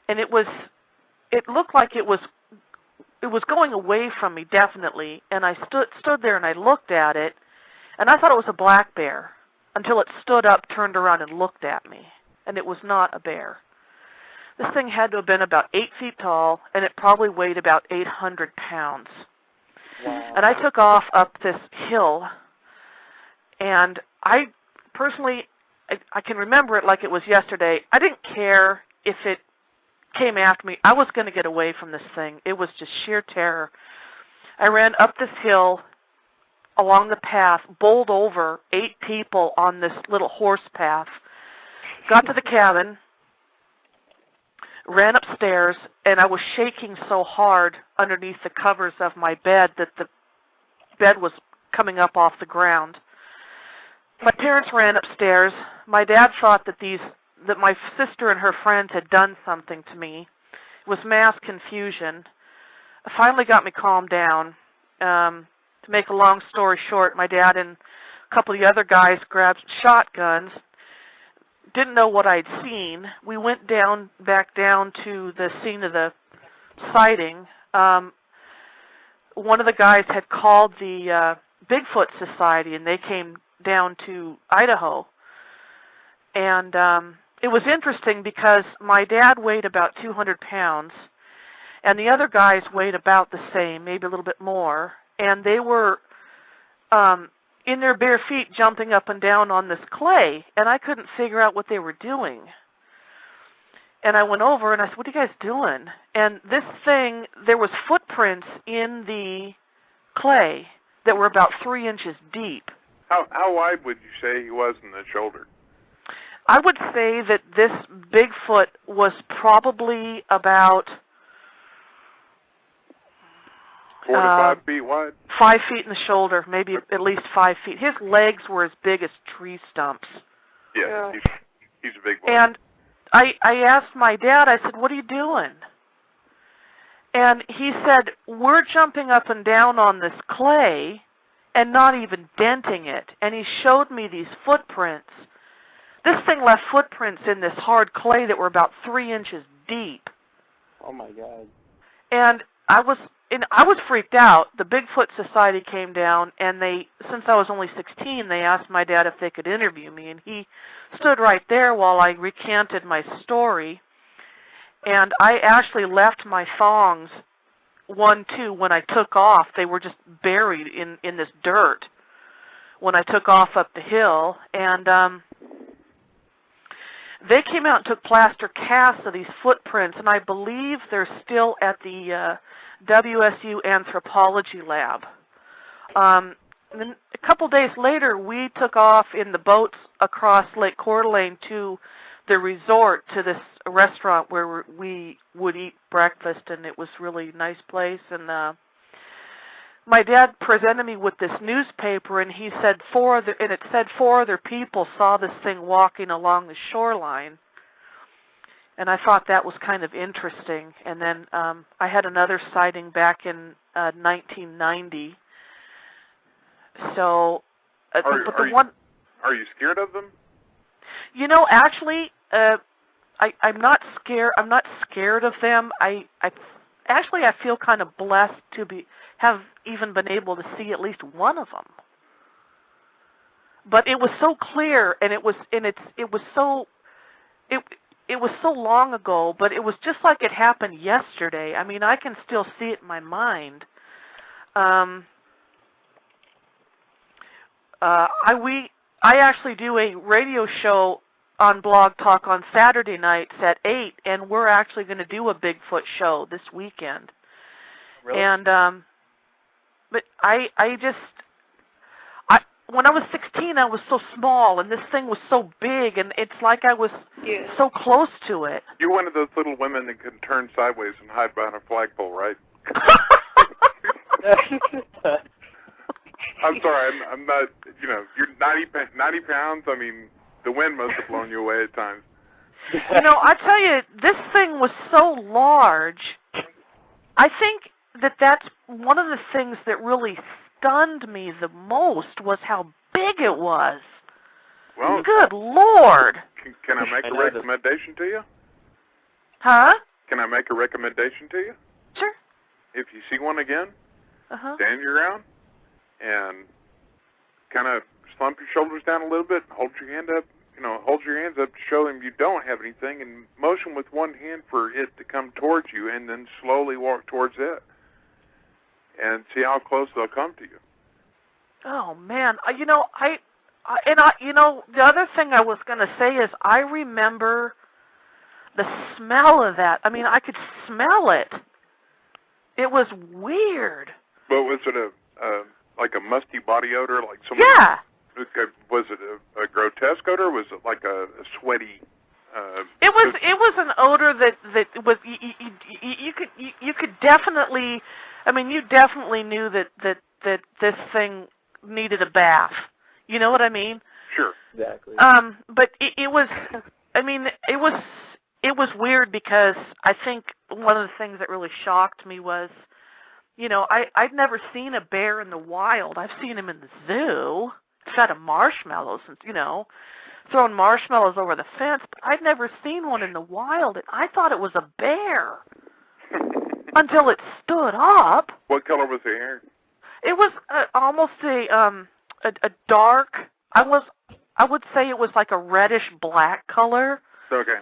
it looked like it was going away from me, definitely. And I stood there and I looked at it, and I thought it was a black bear until it stood up, turned around, and looked at me. And it was not a bear. This thing had to have been about 8 feet tall, and it probably weighed about 800 pounds. Wow. And I took off up this hill, and I personally, I can remember it like it was yesterday. I didn't care if it came after me. I was going to get away from this thing. It was just sheer terror. I ran up this hill along the path, bowled over 8 people on this little horse path, got to the cabin, ran upstairs, and I was shaking so hard underneath the covers of my bed that the bed was coming up off the ground. My parents ran upstairs. My dad thought that my sister and her friends had done something to me. It was mass confusion. It finally got me calmed down. To make a long story short, my dad and a couple of the other guys grabbed shotguns. Didn't know what I'd seen. We went back down to the scene of the sighting. One of the guys had called the Bigfoot Society, and they came down to Idaho. And it was interesting because my dad weighed about 200 pounds, and the other guys weighed about the same, maybe a little bit more. And they were in their bare feet jumping up and down on this clay, and I couldn't figure out what they were doing. And I went over and I said, "What are you guys doing?" And this thing, there was footprints in the clay that were about 3 inches deep. How wide would you say he was in the shoulder? I would say that this Bigfoot was probably about 4 to 5 feet wide? 5 feet in the shoulder, maybe at least 5 feet. His legs were as big as tree stumps. Yeah, he's a big boy. And I asked my dad, I said, "What are you doing?" And he said, "We're jumping up and down on this clay and not even denting it." And he showed me these footprints. This thing left footprints in this hard clay that were about 3 inches deep. Oh my God. And I was freaked out. The Bigfoot Society came down, and since I was only 16, they asked my dad if they could interview me, and he stood right there while I recanted my story. And I actually left my thongs, 1, 2, when I took off. They were just buried in this dirt when I took off up the hill. And they came out and took plaster casts of these footprints, and I believe they're still at the WSU anthropology lab. And then a couple days later, we took off in the boats across Lake Coeur d'Alene to the resort, to this restaurant where we would eat breakfast, and it was really a nice place. And my dad presented me with this newspaper, and he said it said 4 other people saw this thing walking along the shoreline. And I thought that was kind of interesting. And then I had another sighting back in 1990. So, are you scared of them? You know, actually, I'm not scared. I'm not scared of them. I feel kind of blessed to have even been able to see at least one of them. But it was so clear, and it was so long ago, but it was just like it happened yesterday. I mean, I can still see it in my mind. I actually do a radio show on Blog Talk on Saturday nights at 8, and we're actually going to do a Bigfoot show this weekend. Really? And but when I was 16, I was so small, and this thing was so big, and it's like I was so close to it. You're one of those little women that can turn sideways and hide behind a flagpole, right? I'm sorry, I'm not, you're 90 pounds. I mean, the wind must have blown you away at times. I tell you, this thing was so large. I think that's one of the things that really stunned me the most was how big it was. Well, good Lord. Can I make a recommendation to you? Huh? Can I make a recommendation to you? Sure. If you see one again, Uh-huh. stand your ground and kind of slump your shoulders down a little bit and hold your hand up. Hold your hands up to show them you don't have anything, and motion with one hand for it to come towards you, and then slowly walk towards it, and see how close they'll come to you. Oh man, the other thing I was going to say is I remember the smell of that. I mean, I could smell it. It was weird. But was it like a musty body odor, like someone? Yeah. Was it a grotesque odor? Or was it like a sweaty? It was an odor that was you could definitely. I mean, you definitely knew that this thing needed a bath. You know what I mean? Sure. Exactly. But it was. I mean, it was weird because I think one of the things that really shocked me was, I'd never seen a bear in the wild. I've seen him in the zoo. Fed him marshmallows and, throwing marshmallows over the fence, but I'd never seen one in the wild, and I thought it was a bear until it stood up. What color was the hair? It was almost a dark, I would say it was like a reddish black color. Okay.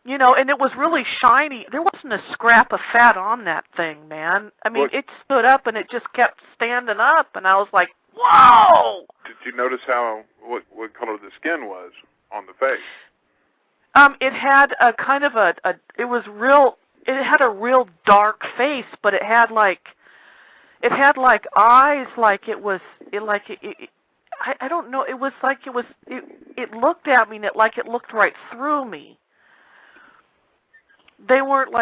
And it was really shiny. There wasn't a scrap of fat on that thing, man. I mean, it stood up and it just kept standing up, and I was like, whoa! Did you notice what color the skin was on the face? It had a kind of it had a real dark face, but it had like eyes, I don't know, it was like it looked at me and it looked right through me. They weren't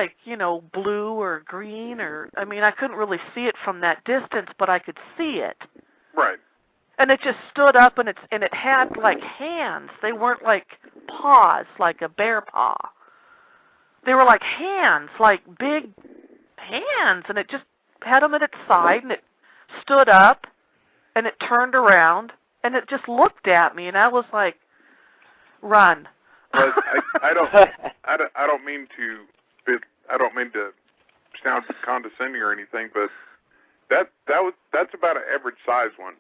blue or green I couldn't really see it from that distance, but I could see it. Right. And it just stood up, and it had like hands. They weren't like paws, like a bear paw. They were like hands, like big hands, and it just had them at its side, and it stood up, and it turned around, and it just looked at me, and I was like, run. Well, I don't mean to sound condescending or anything, but that's about an average size one.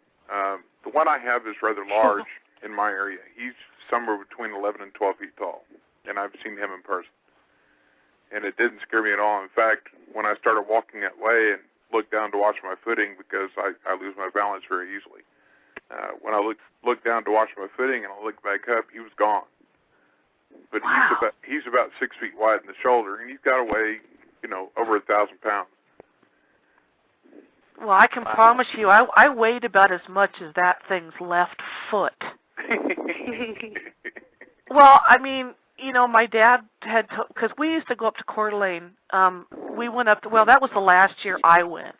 The one I have is rather large in my area. He's somewhere between 11 and 12 feet tall, and I've seen him in person. And it didn't scare me at all. In fact, when I started walking that way and looked down to watch my footing, because I lose my balance very easily, when I looked down to watch my footing and I looked back up, he was gone. But wow. he's about 6 feet wide in the shoulder, and he's got to weigh, over 1,000 pounds. Well, I can promise you, I weighed about as much as that thing's left foot. Well, I mean, my dad had, because we used to go up to Coeur d'Alene. We went up to, that was the last year I went.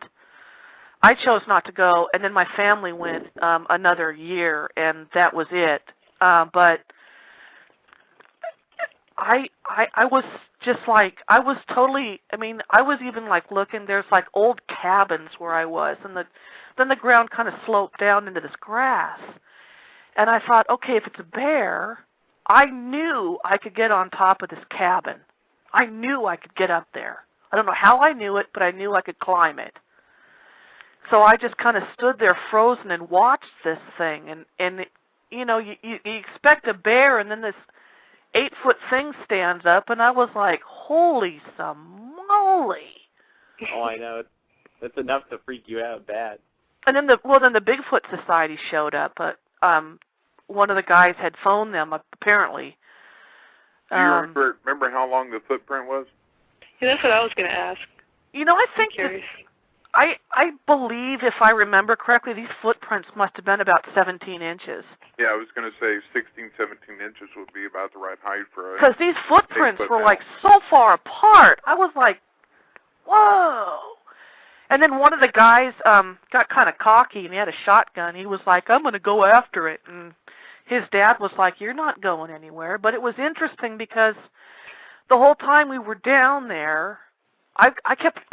I chose not to go, and then my family went another year, and that was it. But I was just like, I was totally, I was even looking, there's old cabins where I was, and then the ground kind of sloped down into this grass. And I thought, okay, if it's a bear, I knew I could get on top of this cabin. I knew I could get up there. I don't know how I knew it, but I knew I could climb it. So I just kind of stood there frozen and watched this thing. And you expect a bear, and then this 8-foot thing stands up, and I was like, holy moly. Oh, I know. That's enough to freak you out bad. And then the Bigfoot Society showed up. One of the guys had phoned them, apparently. Do you remember how long the footprint was? Yeah, that's what I was going to ask. I think I believe, if I remember correctly, these footprints must have been about 17 inches. Yeah, I was going to say 16, 17 inches would be about the right height for a... Because these footprints were, so far apart. I was like, whoa. And then one of the guys got kind of cocky, and he had a shotgun. He was like, I'm going to go after it. And his dad was like, you're not going anywhere. But it was interesting because the whole time we were down there, I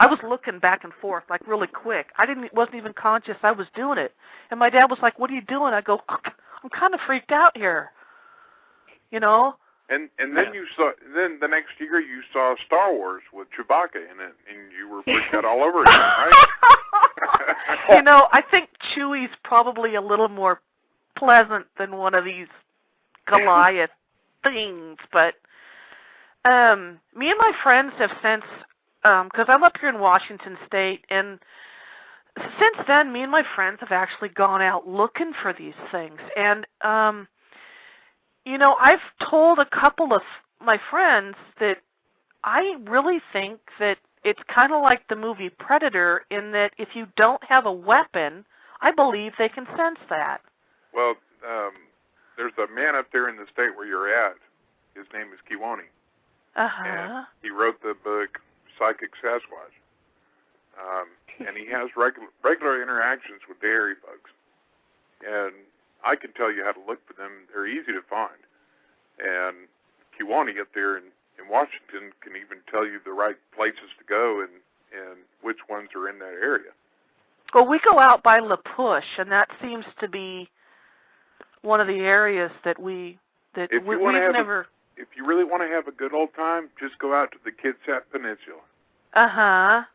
was looking back and forth, really quick. Wasn't even conscious I was doing it. And my dad was like, what are you doing? I go, I'm kind of freaked out here. you know. And then then the next year you saw Star Wars with Chewbacca in it, and you were freaked out all over again, right? You know, I think Chewie's probably a little more pleasant than one of these Goliath things, but me and my friends have since, because I'm up here in Washington State, and since then, me and my friends have actually gone out looking for these things, and you know, I've told a couple of my friends that I really think that it's kind of like the movie Predator in that if you don't have a weapon, I believe they can sense that. Well, there's a man up there in the state where you're at. His name is Kiwani. And he wrote the book Psychic Sasquatch. And he has regular interactions with the hairy folks. And I can tell you how to look for them. They're easy to find. And Kiwani up there in Washington can even tell you the right places to go and which ones are in that area. Well, we go out by La Push, and that seems to be one of the areas that we've never... If you really want to have a good old time, just go out to the Kitsap Peninsula.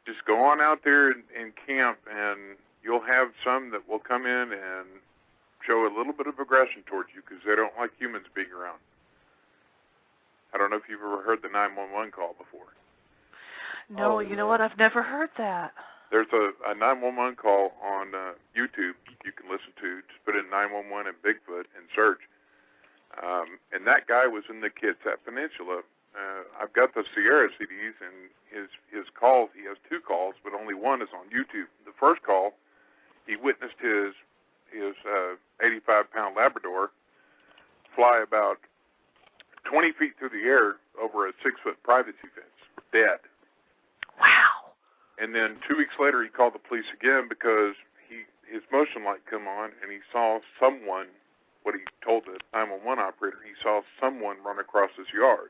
Just go on out there and camp, and you'll have some that will come in and show a little bit of aggression towards you because they don't like humans being around. I don't know if you've ever heard the 911 call before. No, you know what? I've never heard that. There's a 911 call on YouTube you can listen to. Just put in 911 and Bigfoot and search. And that guy was in the Kitsap Peninsula. I've got the Sierra CDs, and his calls, he has 2 calls, but only one is on YouTube. The first call, he witnessed his 85-pound Labrador fly about 20 feet through the air over a 6-foot privacy fence, dead. Wow. And then 2 weeks later, he called the police again because his motion light come on, and he saw someone, what he told the 911 operator, he saw someone run across his yard.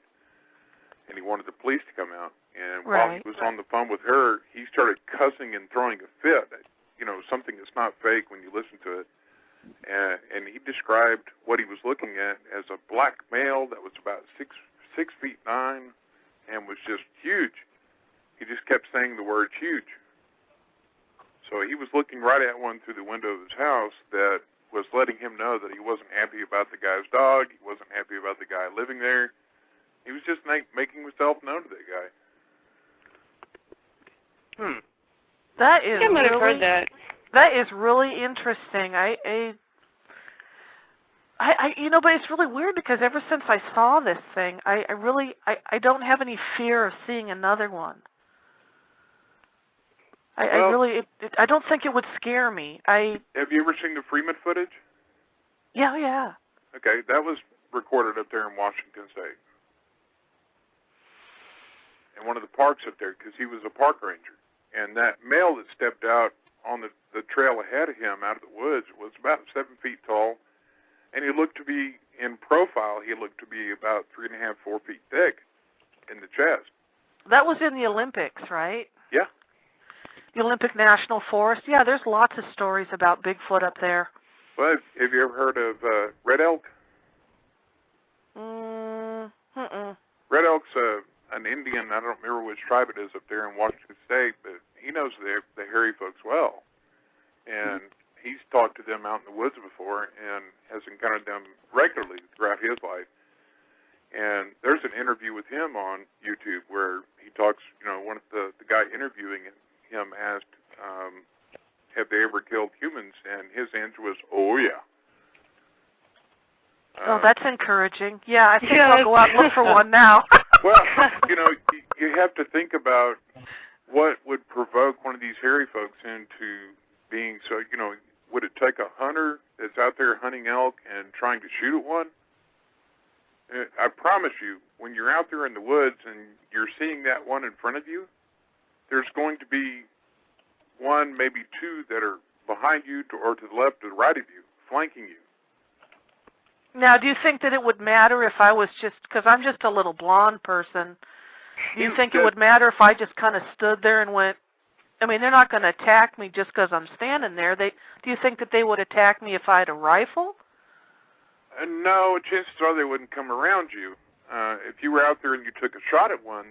And he wanted the police to come out. And while he was on the phone with her, he started cussing and throwing a fit. You know, something that's not fake when you listen to it. And he described what he was looking at as a black male that was about 6'9" and was just huge. He just kept saying the word huge. So he was looking right at one through the window of his house that was letting him know that he wasn't happy about the guy's dog. He wasn't happy about the guy living there. He was just making himself known to that guy. That is I might have heard that. That is really interesting. I you know, but it's really weird because ever since I saw this thing, I don't have any fear of seeing another one. I don't think it would scare me. Have you ever seen the Freeman footage? Yeah. Okay, that was recorded up there in Washington State. In one of the parks up there, because he was a park ranger. And that male that stepped out on the trail ahead of him out of the woods was about 7 feet tall, and he looked to be, in profile, he looked to be about 3.5, 4 feet thick in the chest. That was in the Olympics, right? Yeah. The Olympic National Forest. Yeah, there's lots of stories about Bigfoot up there. Well, have you ever heard of red elk? Red elk's an Indian, I don't remember which tribe it is up there in Washington State, but he knows the hairy folks well. And he's talked to them out in the woods before and has encountered them regularly throughout his life. And there's an interview with him on YouTube where he talks, you know, one of the guy interviewing him asked, have they ever killed humans? And his answer was, oh, yeah. Oh, that's encouraging. Yeah, I think I'll go out and look for one now. Well, you know, you have to think about what would provoke one of these hairy folks into being so, you know, would it take a hunter that's out there hunting elk and trying to shoot at one? I promise you, when you're out there in the woods and you're seeing that one in front of you, there's going to be one, maybe two that are behind you or to the left or the right of you, flanking you. Now, do you think that it would matter if I was just, because I'm just a little blonde person, do you think it would matter if I just kind of stood there and went, I mean, they're not going to attack me just because I'm standing there. Do you think that they would attack me if I had a rifle? No, chances are they wouldn't come around you. If you were out there and you took a shot at one,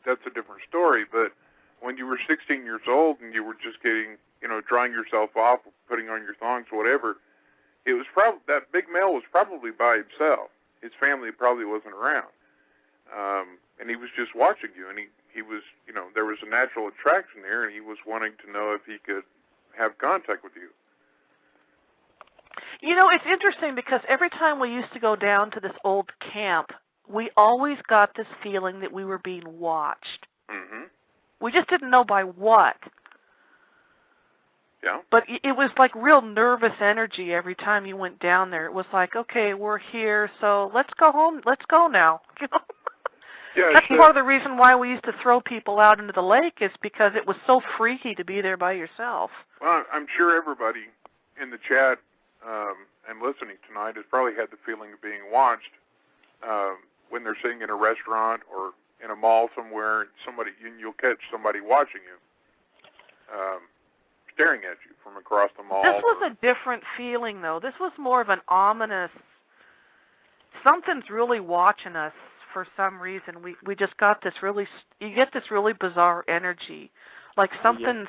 that's a different story. But when you were 16 years old and you were just getting, drying yourself off, putting on your thongs, whatever, it was probably that big male was probably by himself. His family probably wasn't around, and he was just watching you. And he was, there was a natural attraction there, and he was wanting to know if he could have contact with you. It's interesting because every time we used to go down to this old camp, we always got this feeling that we were being watched. Mm-hmm. We just didn't know by what. Yeah. But it was like real nervous energy every time you went down there. It was like, okay, we're here, so let's go home. Let's go now. Yeah, that's part of the reason why we used to throw people out into the lake, is because it was so freaky to be there by yourself. Well, I'm sure everybody in the chat and listening tonight has probably had the feeling of being watched when they're sitting in a restaurant or in a mall somewhere, and you'll catch somebody watching you, staring at you from across the mall. This was a different feeling, though. This was more of an ominous, something's really watching us for some reason. We just got this you get this really bizarre energy, like something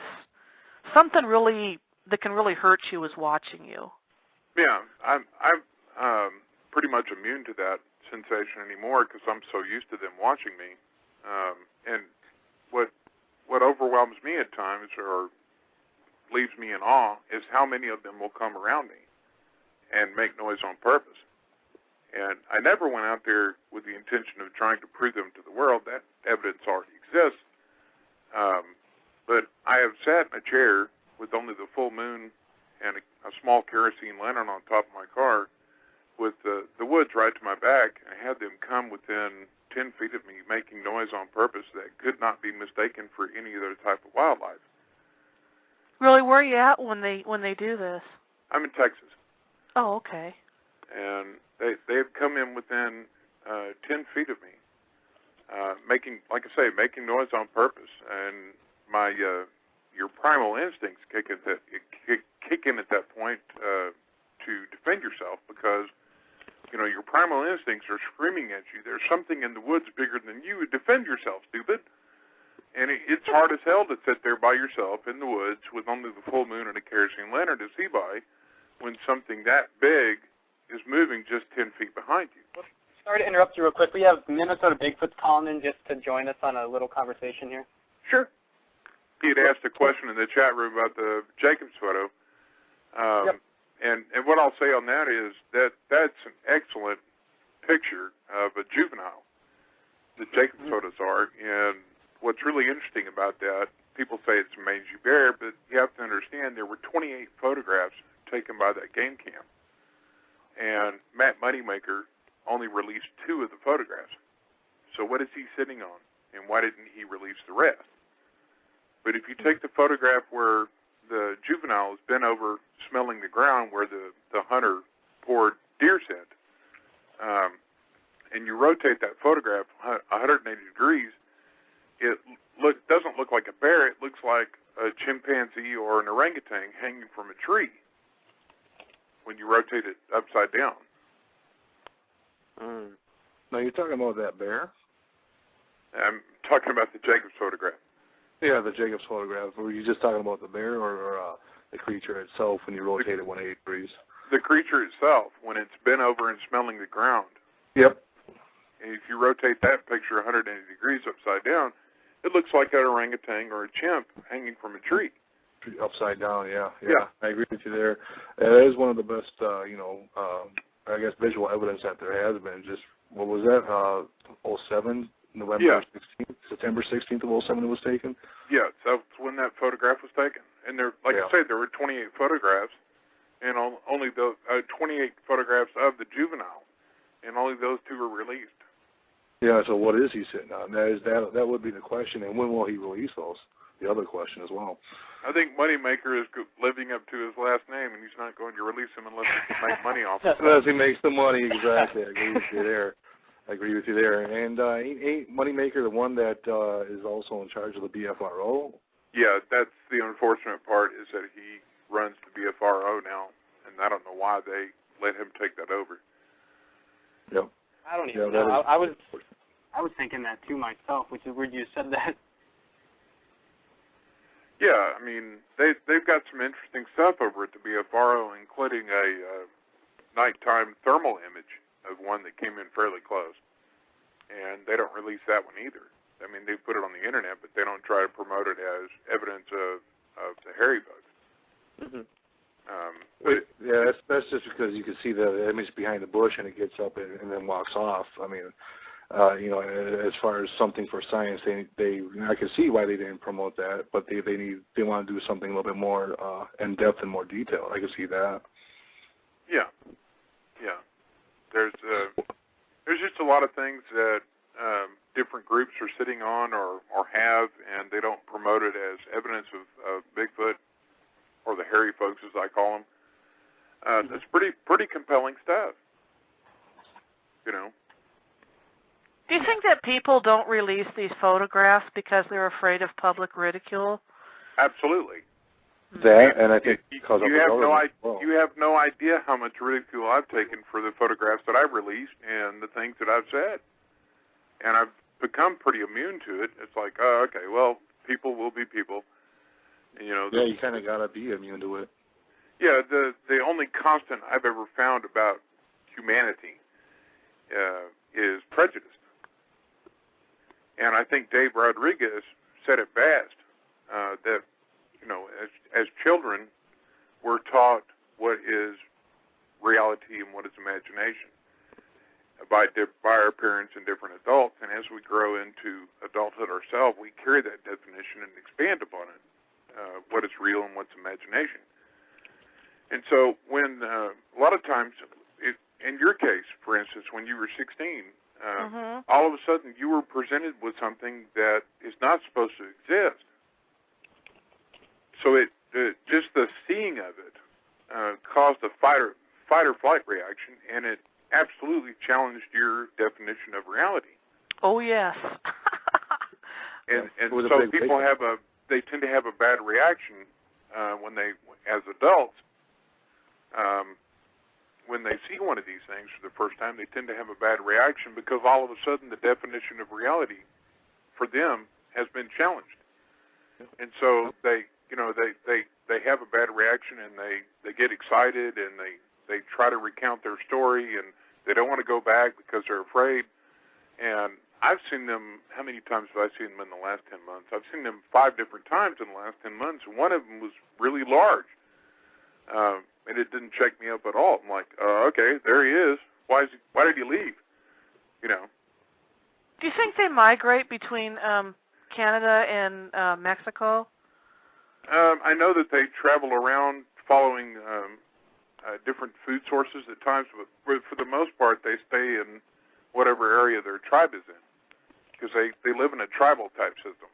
really that can really hurt you is watching you. Yeah, I'm pretty much immune to that sensation anymore because I'm so used to them watching me. And what overwhelms me at times or leaves me in awe is how many of them will come around me and make noise on purpose. And I never went out there with the intention of trying to prove them to the world. That evidence already exists. But I have sat in a chair with only the full moon and a small kerosene lantern on top of my car with the woods right to my back, and I had them come within 10 feet of me making noise on purpose that could not be mistaken for any other type of wildlife. Really? Where are you at when they do this? I'm in Texas. Oh, okay. And they have come in within 10 feet of me, making, like I say, making noise on purpose. And my your primal instincts kick in at that point to defend yourself because your primal instincts are screaming at you. There's something in the woods bigger than you. Defend yourself, stupid. And it's hard as hell to sit there by yourself in the woods with only the full moon and a kerosene lantern to see by when something that big is moving just 10 feet behind you. Well, sorry to interrupt you real quick. We have Minnesota Bigfoots calling in just to join us on a little conversation here. Sure. He had asked a question in the chat room about the Jacobs photo. Yep. And what I'll say on that is that's an excellent picture of a juvenile. The Jacobs photos are, and what's really interesting about that, people say it's a mangy bear, but you have to understand there were 28 photographs taken by that game camp, and Matt Moneymaker only released 2 of the photographs. So what is he sitting on, and why didn't he release the rest? But if you take the photograph where the juvenile has been over smelling the ground where the hunter poured deer scent, and you rotate that photograph 180 degrees, it doesn't look like a bear. It looks like a chimpanzee or an orangutan hanging from a tree when you rotate it upside down. Now, you're talking about that bear? I'm talking about the Jacobs photograph. Yeah, the Jacobs photograph. Were you just talking about the bear or the creature itself when you rotate it 180 degrees? The creature itself, when it's bent over and smelling the ground. Yep. And if you rotate that picture 180 degrees upside down, it looks like an orangutan or a chimp hanging from a tree. Upside down, yeah. I agree with you there. That is one of the best, I guess, visual evidence that there has been. Just, what was that, 07? November 16th, September 16th of 07 it was taken? Yeah, that's when that photograph was taken. And there, like I said, there were 28 photographs, and only the 28 photographs of the juvenile, and only those 2 were released. Yeah, so what is he sitting on? That would be the question, and when will he release those? The other question as well. I think Moneymaker is living up to his last name, and he's not going to release him unless he can make money off of it. Unless he makes the money, exactly. I agree with you there. And ain't Moneymaker the one that is also in charge of the BFRO? Yeah, that's the unfortunate part, is that he runs the BFRO now, and I don't know why they let him take that over. Yep. I don't even know. I was thinking that too myself, which is weird you said that. Yeah, I mean, they've got some interesting stuff over at the BFRO, including a nighttime thermal image of one that came in fairly close. And they don't release that one either. I mean, they put it on the internet, but they don't try to promote it as evidence of the hairy folks. Mm-hmm. Yeah, that's just because you can see the image behind the bush and it gets up and then walks off. I mean, you know, as far as something for science, I can see why they didn't promote that, but they want to do something a little bit more in depth and more detailed. I can see that. Yeah. There's just a lot of things that different groups are sitting on or have, and they don't promote it as evidence of Bigfoot, or the hairy folks, as I call them. That's pretty compelling stuff. You know. Do you think that people don't release these photographs because they're afraid of public ridicule? Absolutely. That, and I think because you have no idea how much ridicule I've taken for the photographs that I've released and the things that I've said, and I've become pretty immune to it. It's like, oh, okay, well, people will be people. You know. Yeah, you kind of gotta be immune to it. Yeah, the only constant I've ever found about humanity is prejudice. And I think Dave Rodriguez said it best, that, you know, as children, we're taught what is reality and what is imagination by our parents and different adults. And as we grow into adulthood ourselves, we carry that definition and expand upon it, what is real and what's imagination. And so when a lot of times, in your case, for instance, when you were 16, all of a sudden you were presented with something that is not supposed to exist. So just the seeing of it caused a fight or flight reaction, and it absolutely challenged your definition of reality. Oh yes. and so people they tend to have a bad reaction when they, as adults, when they see one of these things for the first time, they tend to have a bad reaction because all of a sudden the definition of reality for them has been challenged. And so they have a bad reaction, and they get excited, and they try to recount their story, and they don't want to go back because they're afraid. And I've seen them, how many times have I seen them in the last 10 months? I've seen them 5 different times in the last 10 months, and one of them was really large. And it didn't check me up at all. I'm like, okay, there he is. Why did he leave? You know. Do you think they migrate between Canada and Mexico? I know that they travel around following different food sources at times, but for the most part, they stay in whatever area their tribe is in, because they live in a tribal type system.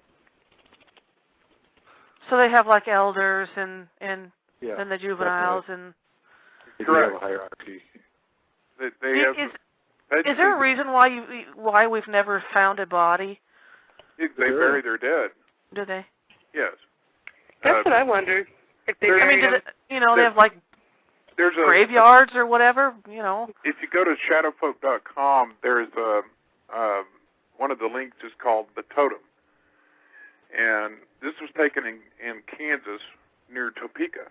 So they have like elders and the juveniles definitely. and. Correct. Have a hierarchy. Is there a reason why we've never found a body? They bury their dead. Do they? Yes. That's what I wondered. If they bury them. They have like graveyards or whatever. You know. If you go to shadowfolk.com, there's one of the links is called the Totem, and this was taken in Kansas near Topeka.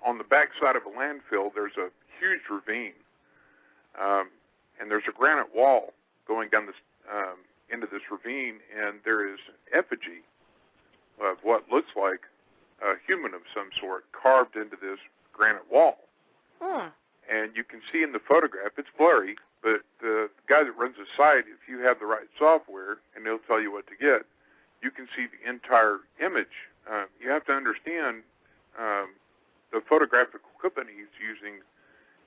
On the back side of a landfill, there's a huge ravine, and there's a granite wall going down this into this ravine, and there is effigy of what looks like a human of some sort carved into this granite wall. And you can see in the photograph, it's blurry, but the guy that runs the site, if you have the right software, and they'll tell you what to get, you can see the entire image. You have to understand the photographic equipment he's using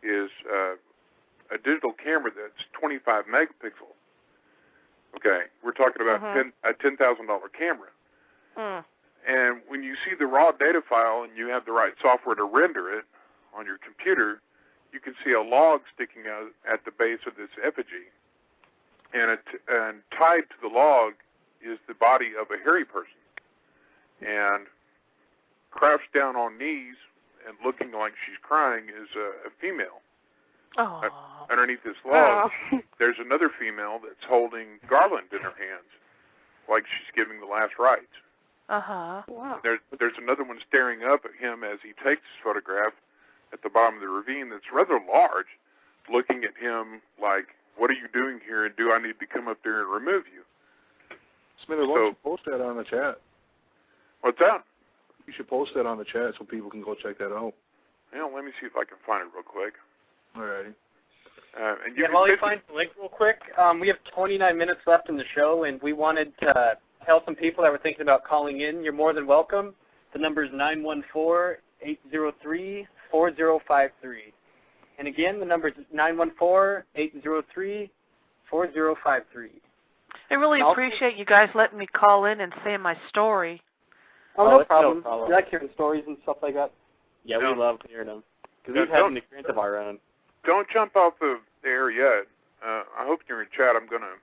is a digital camera that's 25 megapixels. Okay, we're talking about a $10,000 camera. And when you see the raw data file and you have the right software to render it on your computer, you can see a log sticking out at the base of this effigy. And tied to the log is the body of a hairy person. And crouched down on knees and looking like she's crying is a female. underneath this log, there's another female that's holding garland in her hands, like she's giving the last rites. Wow. There's another one staring up at him as he takes his photograph at the bottom of the ravine that's rather large, looking at him like, what are you doing here, and do I need to come up there and remove you? Smithers, why don't you post that on the chat? What's that? You should post that on the chat so people can go check that out. Yeah, let me see if I can find it real quick. Alrighty. And while you find the link real quick, we have 29 minutes left in the show, and we wanted to tell some people that were thinking about calling in. You're more than welcome. The number is 914-803-4053. And again, the number is 914-803-4053. I really appreciate you guys letting me call in and say my story. No problem. We like hearing stories and stuff like that. Yeah, we love hearing them. Because we've had an experience of our own. Don't jump off the air yet. I hope you're in chat. I'm going to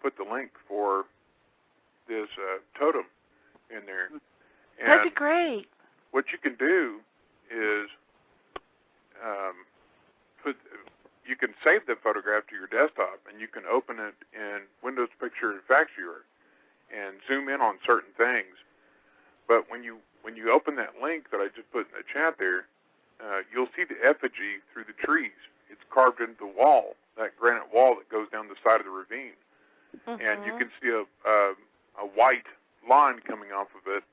put the link for this totem in there. And that'd be great. What you can do is you can save the photograph to your desktop, and you can open it in Windows Picture and Fax Viewer and zoom in on certain things. But when you open that link that I just put in the chat there, you'll see the effigy through the trees. It's carved into the wall, that granite wall that goes down the side of the ravine. And you can see a white line coming off of it.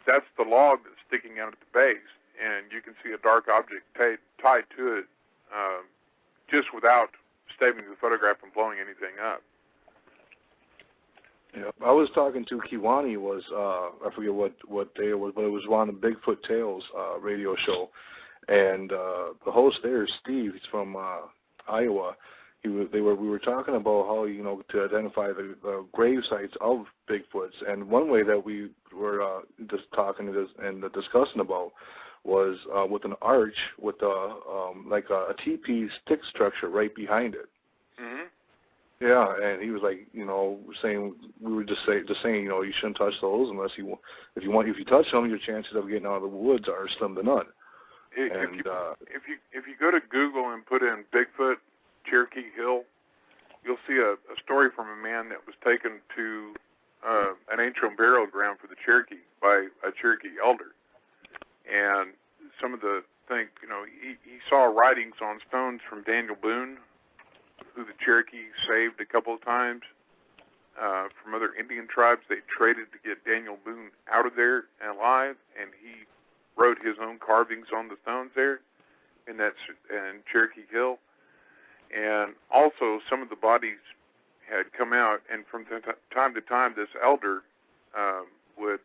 That's the log that's sticking out at the base, and you can see a dark object tied to it just without staving the photograph and blowing anything up. Yeah, I was talking to Kiwani, I forget what day it was, but it was on the Bigfoot Tales radio show. And the host there is Steve. He's from Iowa. We were talking about how, to identify the grave sites of Bigfoots. And one way that we were just talking and discussing about was with an arch with like a teepee stick structure right behind it. Mm-hmm. Yeah, and he was like, saying we were just saying, you shouldn't touch those unless if you touch them, your chances of getting out of the woods are slim to none. If you go to Google and put in Bigfoot Cherokee Hill, you'll see a story from a man that was taken to an ancient burial ground for the Cherokee by a Cherokee elder. And some of the things, he saw writings on stones from Daniel Boone, who the Cherokee saved a couple of times from other Indian tribes. They traded to get Daniel Boone out of there and alive, and he wrote his own carvings on the stones there in Cherokee Hill. And also some of the bodies had come out, and from time to time this elder would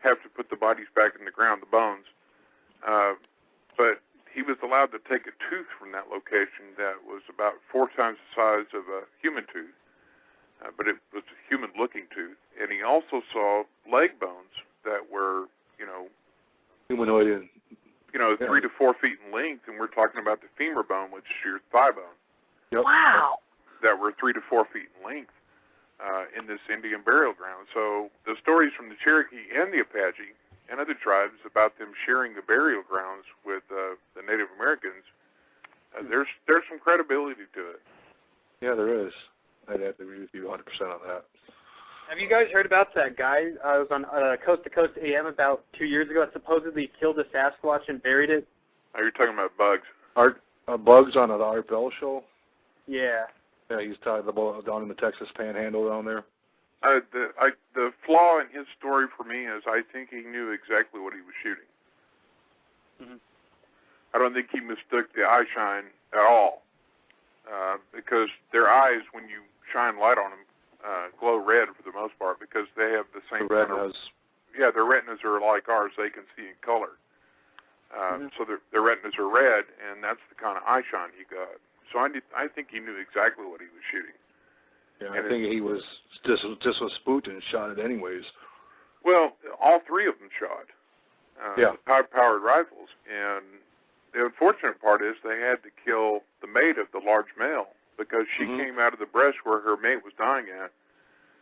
have to put the bodies back in the ground, the bones. But he was allowed to take a tooth from that location that was about 4 times the size of a human tooth, but it was a human-looking tooth. And he also saw leg bones that were, humanoid. 3 to 4 feet in length, and we're talking about the femur bone, which is your thigh bone. Yep. Wow. That were 3 to 4 feet in length in this Indian burial ground. So the stories from the Cherokee and the Apache and other tribes about them sharing the burial grounds with the Native Americans, there's some credibility to it. Yeah, there is. I'd have to agree with you 100% on that. Have you guys heard about that guy? I was on Coast to Coast AM about 2 years ago that supposedly killed a Sasquatch and buried it. Oh, you're talking about Bugs. Bugs on the Art Bell show? Yeah. Yeah, he's talking about down in the Texas Panhandle down there. The flaw in his story for me is I think he knew exactly what he was shooting. Mm-hmm. I don't think he mistook the eye shine at all, because their eyes, when you shine light on them, glow red for the most part because they have the same the retinas. Their retinas are like ours. They can see in color. So their retinas are red, and that's the kind of eye shine he got. So I think he knew exactly what he was shooting. Yeah, I think he was just was spooked and shot it anyways. Well, all 3 of them shot. Yeah. High-powered rifles. And the unfortunate part is they had to kill the mate of the large male because she came out of the brush where her mate was dying at,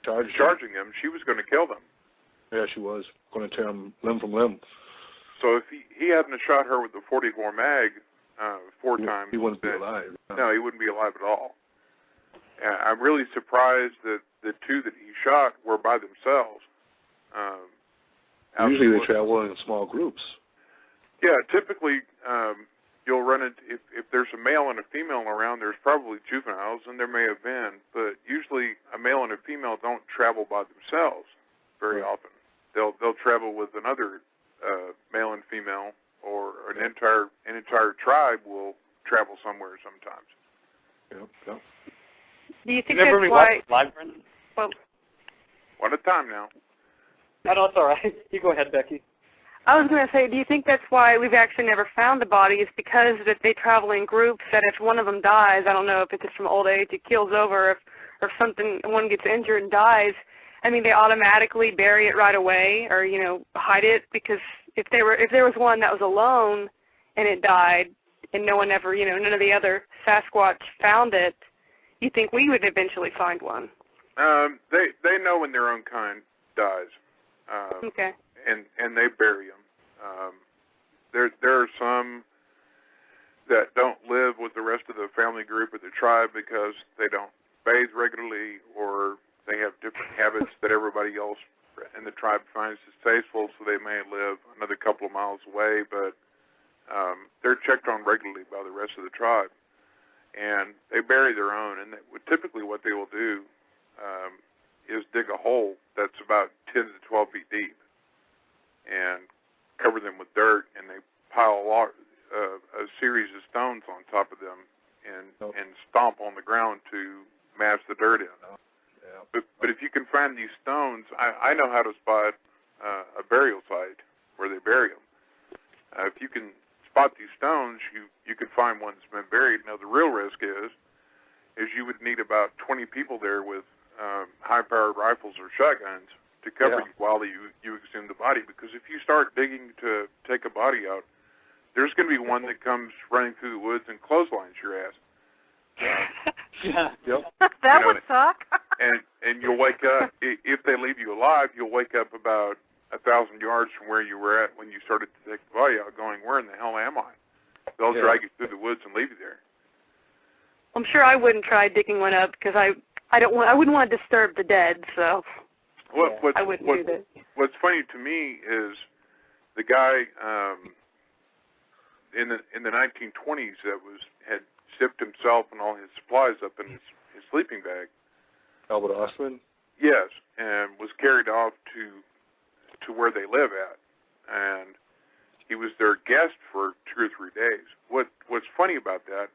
charging them. She was going to kill them. Yeah, she was going to tear him limb from limb. So if he hadn't shot her with the .44 mag, 4 times. He wouldn't be alive. No, he wouldn't be alive at all. I'm really surprised that the 2 that he shot were by themselves. Usually they travel in small groups. Yeah, typically you'll run into, if there's a male and a female around, there's probably juveniles, and there may have been, but usually a male and a female don't travel by themselves very often. They'll travel with another male and female, or an entire tribe will travel somewhere sometimes. Yep. Do you think Remember that's we why? watched live, Brendan? Well, One at a time now. No, it's all right. You go ahead, Becky. I was going to say, do you think that's why we've actually never found the body? Is because that they travel in groups, that if one of them dies, I don't know if it's just from old age, it keels over, or if one gets injured and dies, I mean, they automatically bury it right away, or, hide it, because if there was one that was alone and it died and no one ever, none of the other Sasquatch found it, you think we would eventually find one? They know when their own kind dies. Okay. And they bury them. There are some that don't live with the rest of the family group or the tribe because they don't bathe regularly, or they have different habits that everybody else in the tribe finds distasteful, so they may live another couple of miles away, but they're checked on regularly by the rest of the tribe. And they bury their own, and typically what they will do is dig a hole that's about 10 to 12 feet deep and cover them with dirt, and they pile a series of stones on top of them and stomp on the ground to mash the dirt in. But if you can find these stones, I know how to spot a burial site where they bury them. If you can spot these stones, you could find one that's been buried. Now, the real risk is you would need about 20 people there with high-powered rifles or shotguns to cover you while you exhume the body. Because if you start digging to take a body out, there's going to be one that comes running through the woods and clotheslines your ass. That would suck. and you'll wake up, if they leave you alive, you'll wake up about 1,000 yards from where you were at when you started to take the body out, going, where in the hell am I? They'll drag you through the woods and leave you there. I'm sure I wouldn't try digging one up because I wouldn't want to disturb the dead, so I wouldn't do that. What's funny to me is the guy in the 1920s that had zipped himself and all his supplies up in his sleeping bag. Albert Ostman? Yes, and was carried off to where they live at, and he was their guest for 2 or 3 days. What's funny about that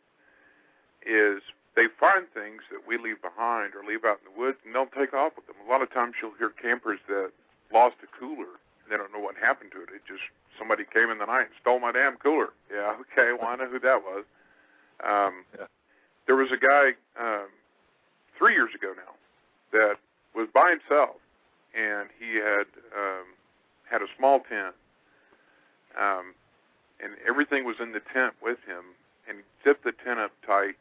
is they find things that we leave behind or leave out in the woods, and they'll take off with them. A lot of times you'll hear campers that lost a cooler, and they don't know what happened to it. It just, somebody came in the night and stole my damn cooler. Yeah, okay, well, I know who that was. There was a guy 3 years ago now that was by himself, and he had a small tent, and everything was in the tent with him, and he zipped the tent up tight,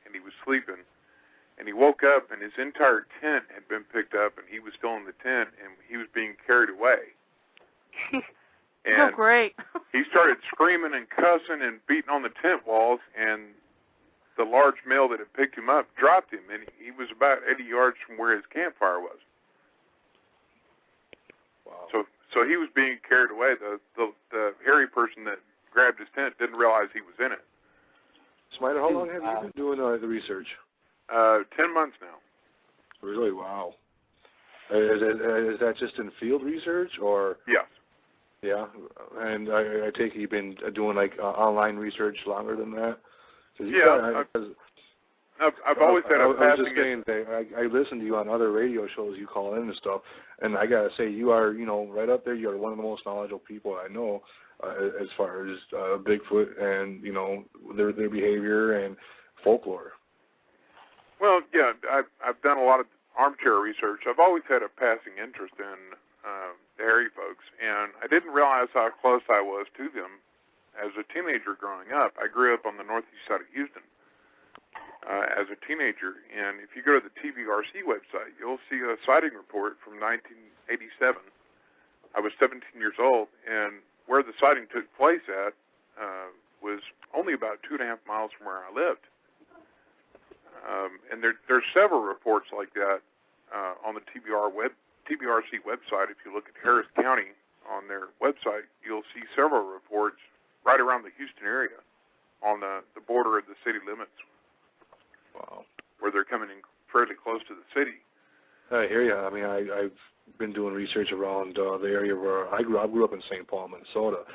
and he was sleeping, and he woke up, and his entire tent had been picked up, and he was still in the tent, and he was being carried away. And great. He started screaming and cussing and beating on the tent walls, and the large male that had picked him up dropped him, and he was about 80 yards from where his campfire was. Wow. So he was being carried away. The hairy person that grabbed his tent didn't realize he was in it. Smider, how long have you been doing the research? 10 months now. Really? Wow. Is that just in field research, or? Yes. Yeah, and I take it you've been doing online research longer than that. I've always had a I was just saying that I listen to you on other radio shows you call in and stuff, and I gotta say you are right up there. You are one of the most knowledgeable people I know as far as Bigfoot and their behavior and folklore. Well, yeah, I've done a lot of armchair research. I've always had a passing interest in the hairy folks, and I didn't realize how close I was to them as a teenager growing up. I grew up on the northeast side of Houston as a teenager, and if you go to the TVRC website, you'll see a sighting report from 1987. I was 17 years old, and where the sighting took place at was only about 2.5 miles from where I lived. And there's several reports like that on the TBRC website. If you look at Harris County on their website, you'll see several reports right around the Houston area on the border of the city limits. Wow. Where they're coming in fairly close to the city. I hear you. I mean, I've been doing research around the area where I grew up. I grew up in St. Paul, Minnesota.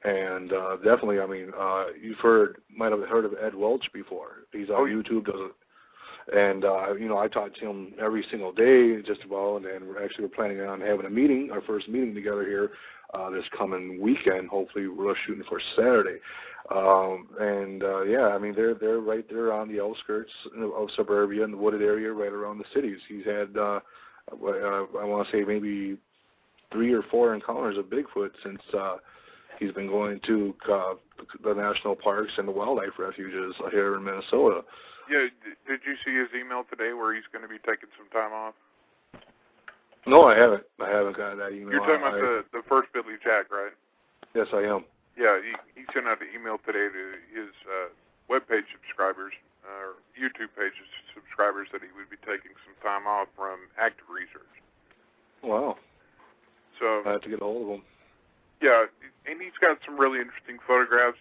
And definitely, I mean, might have heard of Ed Welch before. He's on YouTube, does it. And, I talk to him every single day just about, and we're planning on having a meeting, our first meeting together here this coming weekend. Hopefully we're shooting for Saturday. I mean, they're right there on the outskirts of suburbia and the wooded area right around the cities. He's had, I want to say maybe 3 or 4 encounters of Bigfoot since he's been going to the national parks and the wildlife refuges here in Minnesota. Yeah, did you see his email today where he's going to be taking some time off? No, I haven't. I haven't got that email. You're talking about the first Billy Jack, right? Yes, I am. Yeah, he sent out an email today to his webpage subscribers, or YouTube page subscribers, that he would be taking some time off from active research. Wow. So I have to get a hold of him. Yeah, and he's got some really interesting photographs.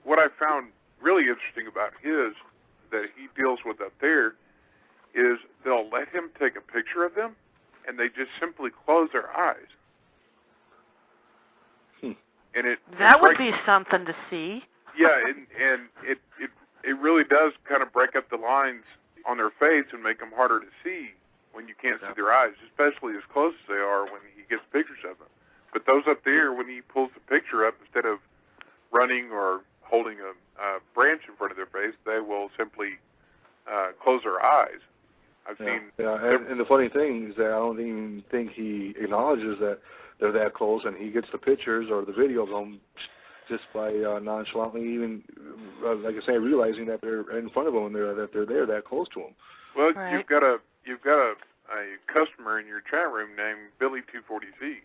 What I found really interesting about his that he deals with up there is they'll let him take a picture of them, and they just simply close their eyes. And that would be something to see. Yeah, and it really does kind of break up the lines on their face and make them harder to see when you can't see their eyes, especially as close as they are when he gets pictures of them. But those up there, when he pulls the picture up, instead of running or holding a branch in front of their face, they will simply close their eyes. I've seen. Yeah, and the funny thing is that I don't even think he acknowledges that they're that close, and he gets the pictures or the video of them just by nonchalantly, even like I say, realizing that they're in front of him and that they're there that close to him. Well, right. you've got a customer in your chat room named Billy240Z.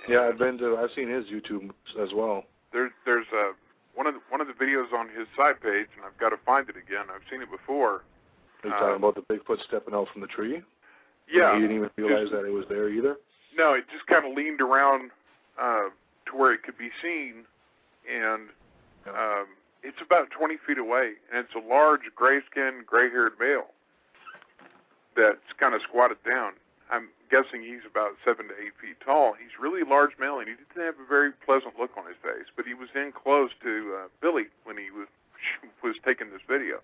Yeah, I've seen his YouTube as well. There's one of the videos on his side page, and I've got to find it again. I've seen it before. Are you talking about the Bigfoot stepping out from the tree? Yeah. He didn't even realize that it was there either? No, it just kind of leaned around to where it could be seen, and it's about 20 feet away, and it's a large, gray-skinned, gray-haired male that's kind of squatted down. I'm guessing he's about 7 to 8 feet tall. He's really a large male, and he didn't have a very pleasant look on his face, but he was in close to Billy when he was taking this video.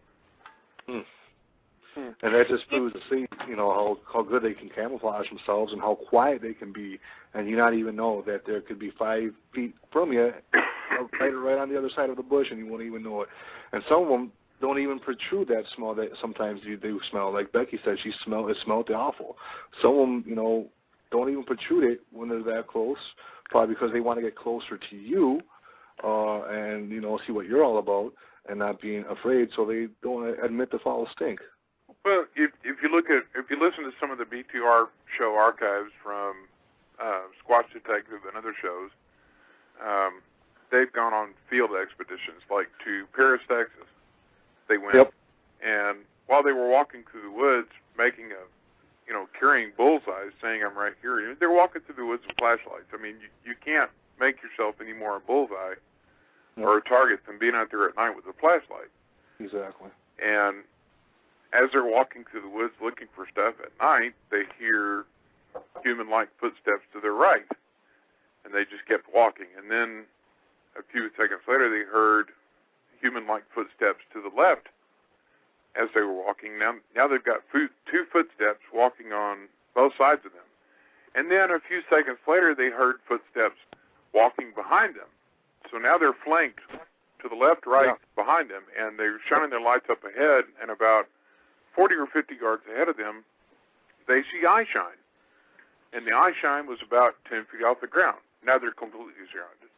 And that just proves to see, how good they can camouflage themselves and how quiet they can be, and you not even know that there could be 5 feet from you, right on the other side of the bush, and you won't even know it. And some of them don't even protrude that smell that sometimes you do smell. Like Becky said, it smelled awful. Some of them, don't even protrude it when they're that close, probably because they want to get closer to you and, see what you're all about and not being afraid, so they don't admit the foul stink. Well, if you listen to some of the BTR show archives from Squatch Detective and other shows, they've gone on field expeditions, like to Paris, Texas. They went, and while they were walking through the woods, making carrying bullseyes, saying I'm right here. They're walking through the woods with flashlights. I mean, you can't make yourself any more a bullseye or a target than being out there at night with a flashlight. Exactly. And as they're walking through the woods looking for stuff at night, they hear human-like footsteps to their right, and they just kept walking. And then a few seconds later, they heard human-like footsteps to the left as they were walking. Now they've got 2 footsteps walking on both sides of them. And then a few seconds later, they heard footsteps walking behind them. So now they're flanked to the left, right, behind them, and they're shining their lights up ahead, and about 40 or 50 yards ahead of them, they see eye shine. And the eye shine was about 10 feet off the ground. Now they're completely surrounded.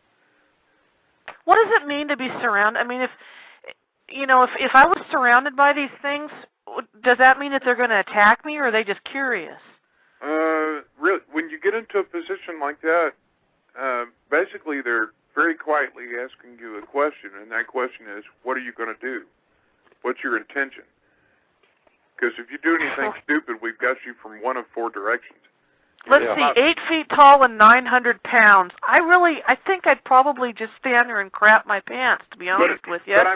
What does it mean to be surrounded? I mean, if I was surrounded by these things, does that mean that they're going to attack me, or are they just curious? Really, when you get into a position like that, basically they're very quietly asking you a question, and that question is, what are you going to do? What's your intention? Because if you do anything stupid, we've got you from one of 4 directions. Let's see, 8 feet tall and 900 pounds. I think I'd probably just stand there and crap my pants, to be honest with you. But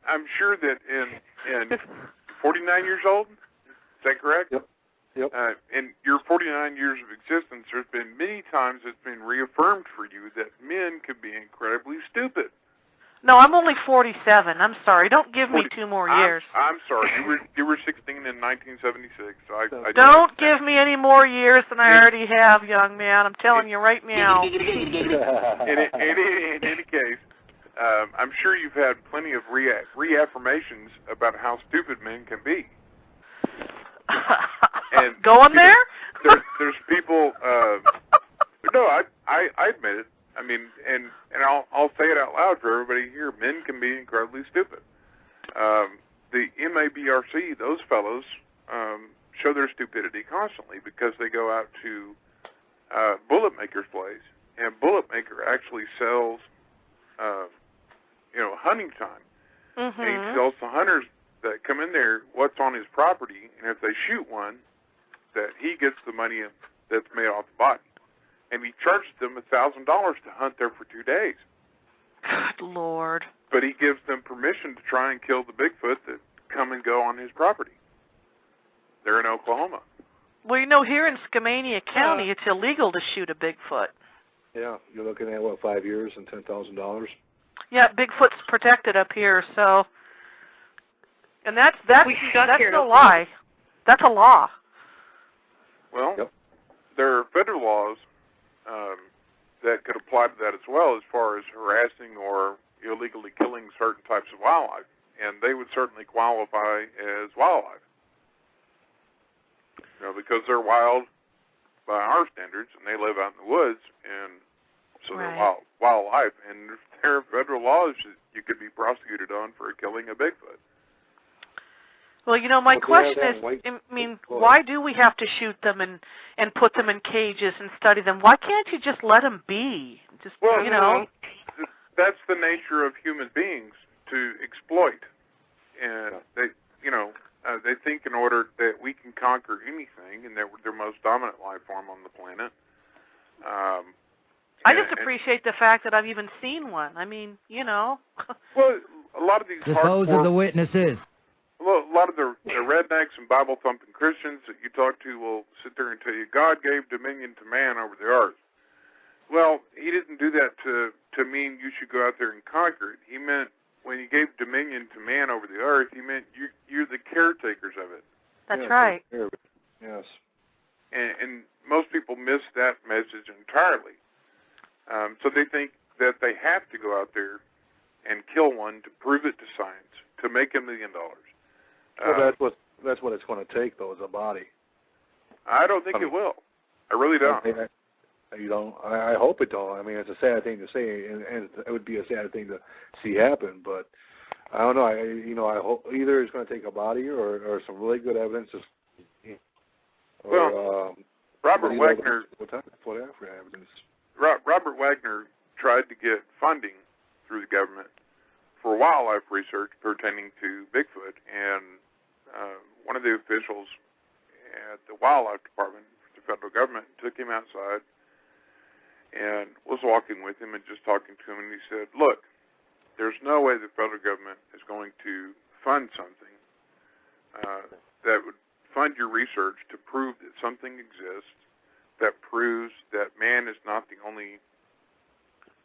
I'm sure that in 49 years old, is that correct? Yep. In your 49 years of existence, there's been many times it's been reaffirmed for you that men can be incredibly stupid. No, I'm only 47. I'm sorry. Don't give me 2 more years. I'm sorry. You were 16 in 1976. I don't give me any more years than I already have, young man. I'm telling you right now. In any case, I'm sure you've had plenty of reaffirmations about how stupid men can be. And going there? There's people. No, I admit it. I mean, and I'll say it out loud for everybody here. Men can be incredibly stupid. The MABRC, those fellows, show their stupidity constantly because they go out to Bullet Maker's place, and Bullet Maker actually sells, hunting time. Mm-hmm. And he sells the hunters that come in there what's on his property, and if they shoot one, that he gets the money that's made off the body. And he charges them $1,000 to hunt there for 2 days. Good Lord. But he gives them permission to try and kill the Bigfoot that come and go on his property. They're in Oklahoma. Well, here in Skamania County, it's illegal to shoot a Bigfoot. Yeah, you're looking at, 5 years and $10,000? Yeah, Bigfoot's protected up here, so... And that's no lie. That's a law. Well, there are federal laws that could apply to that as well, as far as harassing or illegally killing certain types of wildlife, and they would certainly qualify as wildlife. Because they're wild by our standards, and they live out in the woods, and so they're wildlife. And there are federal laws that you could be prosecuted on for killing a Bigfoot. Well, my question is, why do we have to shoot them and put them in cages and study them? Why can't you just let them be? That's the nature of human beings, to exploit. And they think in order that we can conquer anything, and that we're the most dominant life form on the planet. I just appreciate the fact that I've even seen one. I mean, Well, a lot of these Dispose of the witnesses. Well, a lot of the rednecks and Bible-thumping Christians that you talk to will sit there and tell you, God gave dominion to man over the earth. Well, he didn't do that to mean you should go out there and conquer it. He meant, when he gave dominion to man over the earth, he meant you're the caretakers of it. That's right. Yes. And most people miss that message entirely. So they think that they have to go out there and kill one to prove it to science, to make $1 million. Well, that's what it's going to take, though, is a body. I don't think it will. I really don't. I hope it don't. I mean, it's a sad thing to say, and it would be a sad thing to see happen. But I don't know. I hope either it's going to take a body or some really good evidence. Robert Wagner. Evidence? Robert Wagner tried to get funding through the government for wildlife research pertaining to Bigfoot, and one of the officials at the wildlife department, the federal government, took him outside and was walking with him and just talking to him, and he said, look, there's no way the federal government is going to fund something that would fund your research to prove that something exists that proves that man is not the only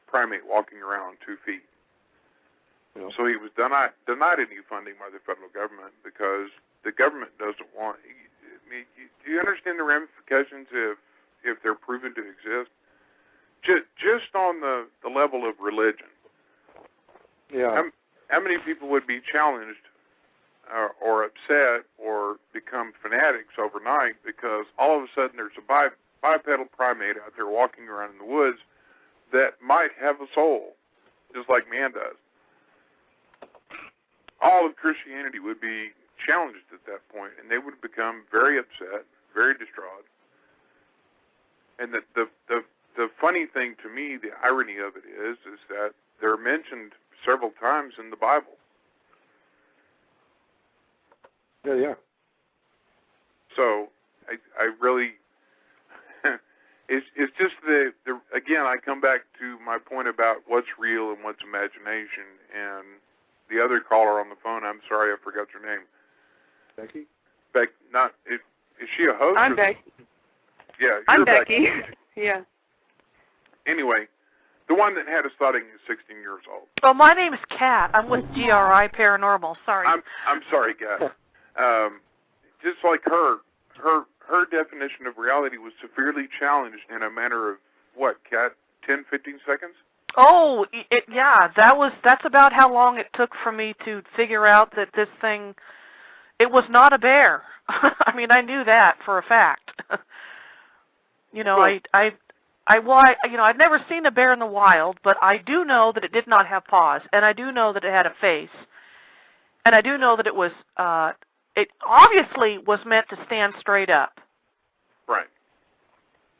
primate walking around 2 feet. Yeah. So he was denied any funding by the federal government because the government doesn't want. I mean, do you understand the ramifications if they're proven to exist? Just on the level of religion. Yeah. How many people would be challenged or upset or become fanatics overnight because all of a sudden there's a bipedal primate out there walking around in the woods that might have a soul, just like man does? All of Christianity would be challenged at that point, and they would become very upset, very distraught. And the the funny thing to me, the irony of it is that they're mentioned several times in the Bible. Yeah. So I really, it's just the again, I come back to my point about what's real and what's imagination. And the other caller on the phone, I'm sorry, I forgot your name. Becky? Is she a host? I'm Becky. Yeah, I'm you're Becky. Yeah. Anyway, the one that had a sighting is 16 years old. Well, my name is Kat. I'm with GRI Paranormal. Sorry. I'm sorry, Kat. Just like her definition of reality was severely challenged in a matter of, what, Kat, 10, 15 seconds? Oh, yeah, that's about how long it took for me to figure out that this thing, it was not a bear. I mean, I knew that for a fact. I'd never seen a bear in the wild, but I do know that it did not have paws, and I do know that it had a face, and I do know that it was, it obviously was meant to stand straight up. Right.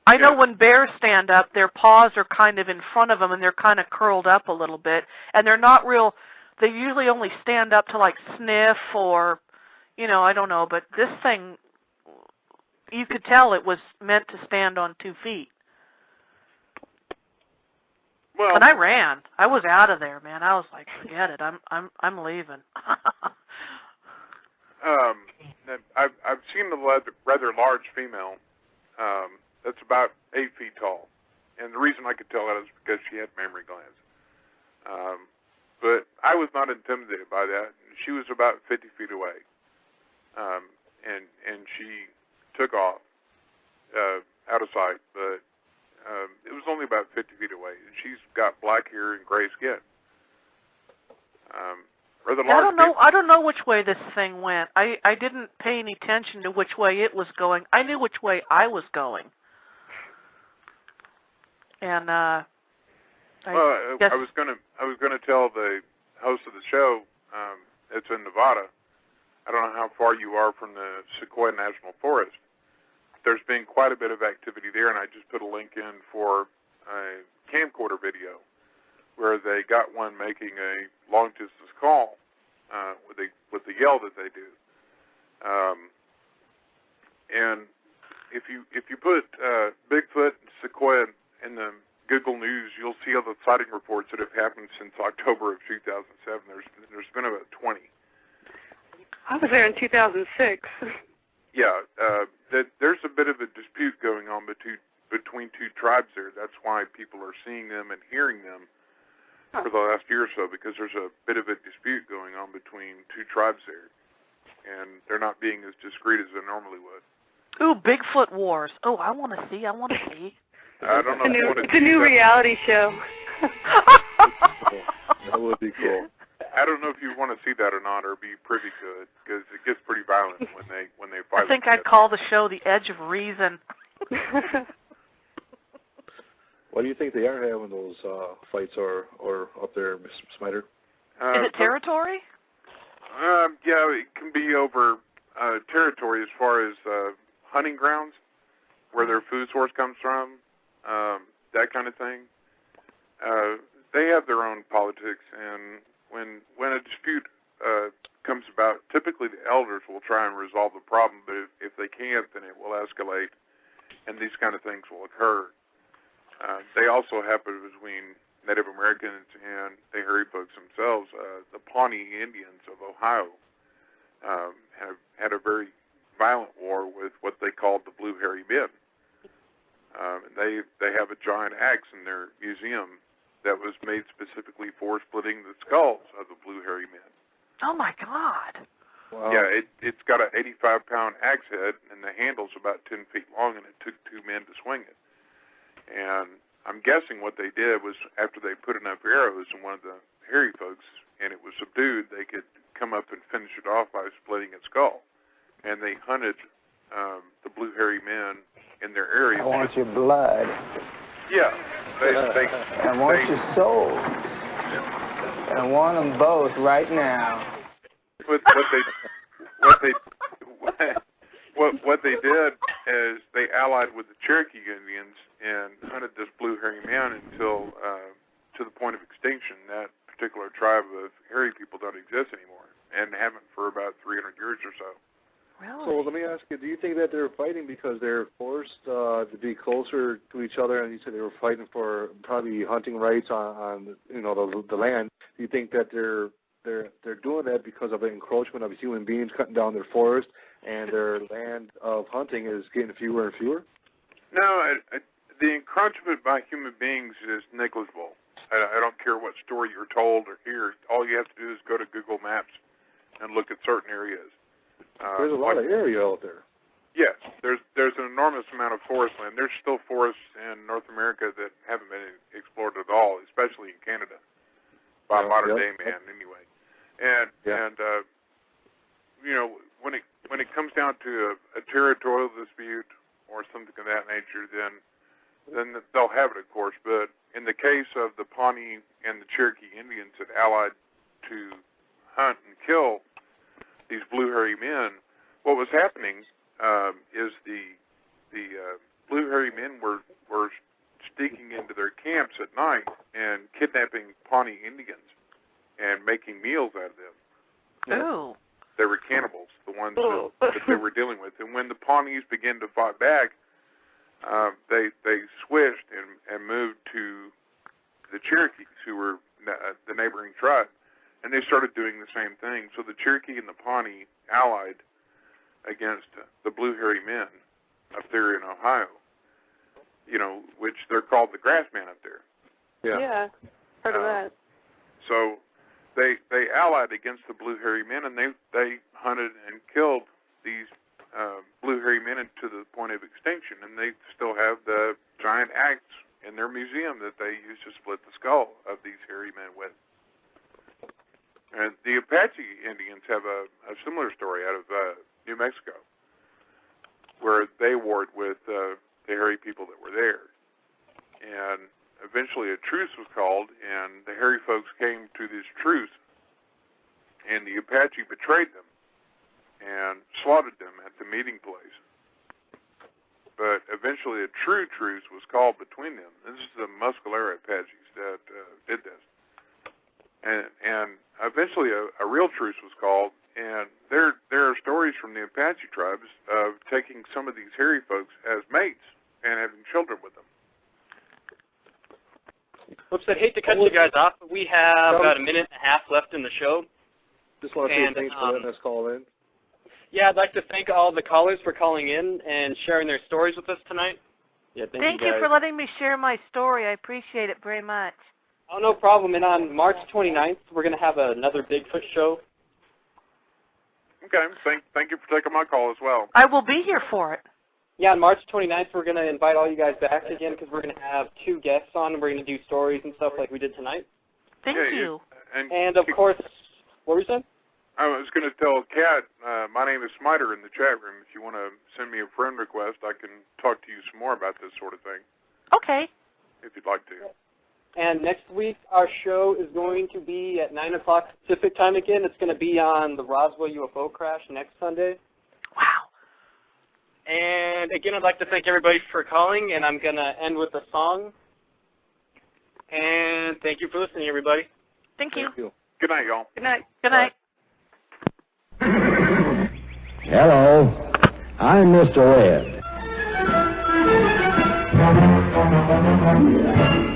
I know when bears stand up, their paws are kind of in front of them, and they're kind of curled up a little bit, and they're not real, they usually only stand up to, like, sniff or, I don't know, but this thing, you could tell it was meant to stand on 2 feet. Well, and I ran. I was out of there, man. I was like, forget it. I'm leaving. I've seen the rather large female that's about 8 feet tall, and the reason I could tell that is because she had mammary glands. But I was not intimidated by that. She was about 50 feet away, and she took off out of sight, but it was only about 50 feet away. She's got black hair and gray skin. I don't know which way this thing went. I didn't pay any attention to which way it was going. I knew which way I was going. And I was gonna tell the host of the show, it's in Nevada. I don't know how far you are from the Sequoia National Forest. There's been quite a bit of activity there, and I just put a link in for a camcorder video where they got one making a long-distance call with the yell that they do. And if you put Bigfoot and Sequoia in the Google News, you'll see all the sighting reports that have happened since October of 2007. There's been about 20. I was there in 2006. Yeah, there's a bit of a dispute going on between two tribes there. That's why people are seeing them and hearing them for the last year or so, because there's a bit of a dispute going on between two tribes there, and they're not being as discreet as they normally would. Ooh, Bigfoot Wars. Oh, I want to see. I don't know. It's a new reality show. That would be cool. I don't know if you want to see that or not, or be privy to it, because it gets pretty violent when they fight. I think I'd call the show The Edge of Reason. Why do you think they are having those fights or up there, Miss Smiter? Is it territory? Yeah, it can be over territory as far as hunting grounds, where their food source comes from, that kind of thing. They have their own politics, and when a dispute comes about, typically the elders will try and resolve the problem, but if they can't, then it will escalate, and these kind of things will occur. They also happen between Native Americans and the hairy folks themselves. The Pawnee Indians of Ohio have had a very violent war with what they called the Blue Hairy Men. They have a giant axe in their museum that was made specifically for splitting the skulls of the Blue Hairy Men. Oh, my God. Wow. Yeah, it's got an 85-pound axe head, and the handle's about 10 feet long, and it took 2 men to swing it. And I'm guessing what they did was, after they put enough arrows in one of the hairy folks, and it was subdued, they could come up and finish it off by splitting its skull. And they hunted the Blue Hairy Men in their area. I want your blood. Yeah. I want your soul. I want them both right now. What they did is they allied with the Cherokee Indians and hunted this blue hairy man until to the point of extinction. That particular tribe of hairy people don't exist anymore, and haven't for about 300 years or so. Really? So let me ask you, do you think that they're fighting because they're forced to be closer to each other, and you said they were fighting for probably hunting rights on the land? Do you think that they're doing that because of the encroachment of human beings cutting down their forest, and their land of hunting is getting fewer and fewer? No, the encroachment by human beings is negligible. I don't care what story you're told or hear. All you have to do is go to Google Maps and look at certain areas. There's a lot of area out there. Yes, there's an enormous amount of forest land. There's still forests in North America that haven't been explored at all, especially in Canada, by modern day man anyway. And when it comes down to a territorial dispute or something of that nature, then they'll have it, of course. But in the case of the Pawnee and the Cherokee Indians that allied to hunt and kill these blue hairy men, what was happening is the blue hairy men were sneaking into their camps at night and kidnapping Pawnee Indians and making meals out of them. Oh. They were cannibals, the ones that they were dealing with. And when the Pawnees began to fight back, they switched and moved to the Cherokees, who were the neighboring tribe, and they started doing the same thing. So the Cherokee and the Pawnee allied against the blue hairy men up there in Ohio, which they're called the Grassmen up there. Yeah, heard of that. So they allied against the blue hairy men, and they hunted and killed these blue hairy men to the point of extinction, and they still have the giant axe in their museum that they used to split the skull of these hairy men with. And the Apache Indians have a similar story out of New Mexico, where they warred with the hairy people that were there. And eventually a truce was called, and the hairy folks came to this truce, and the Apache betrayed them and slaughtered them at the meeting place. But eventually a true truce was called between them. This is the Muscalera Apaches that did this. And eventually a real truce was called, and there are stories from the Apache tribes of taking some of these hairy folks as mates and having children with them. Whoops, I'd hate to cut you guys off, but we have about a minute and a half left in the show. Just want to say thanks for letting us call in. Yeah, I'd like to thank all the callers for calling in and sharing their stories with us tonight. Yeah, thank you for letting me share my story. I appreciate it very much. Oh, no problem. And on March 29th, we're going to have another Bigfoot show. Okay. Thank you for taking my call as well. I will be here for it. Yeah, on March 29th, we're going to invite all you guys back again because we're going to have 2 guests on, and we're going to do stories and stuff like we did tonight. Thank you. And, of course, what were you saying? I was going to tell Kat, my name is Smiter in the chat room. If you want to send me a friend request, I can talk to you some more about this sort of thing. Okay. If you'd like to. And next week, our show is going to be at 9 o'clock Pacific time again. It's going to be on the Roswell UFO crash next Sunday. Wow. And again, I'd like to thank everybody for calling, and I'm going to end with a song. And thank you for listening, everybody. Thank you. Good night, y'all. Good night. Good night. Hello, I'm Mr. Ed.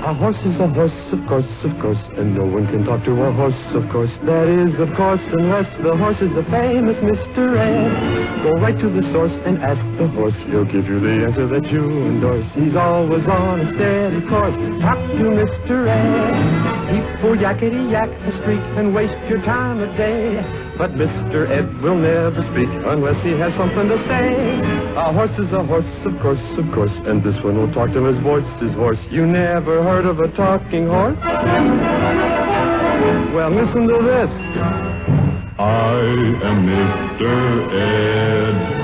A horse is a horse, of course, and no one can talk to a horse, of course. That is, of course, unless the horse is the famous Mr. Ed. Go right to the source and ask the horse. He'll give you the answer that you endorse. He's always on a steady course. Talk to Mr. Ed. People yakety-yak the street and waste your time a day. But Mr. Ed will never speak unless he has something to say. A horse is a horse, of course, and this one will talk to his voice is hoarse. You never heard of a talking horse? Well, listen to this. I am Mr. Ed.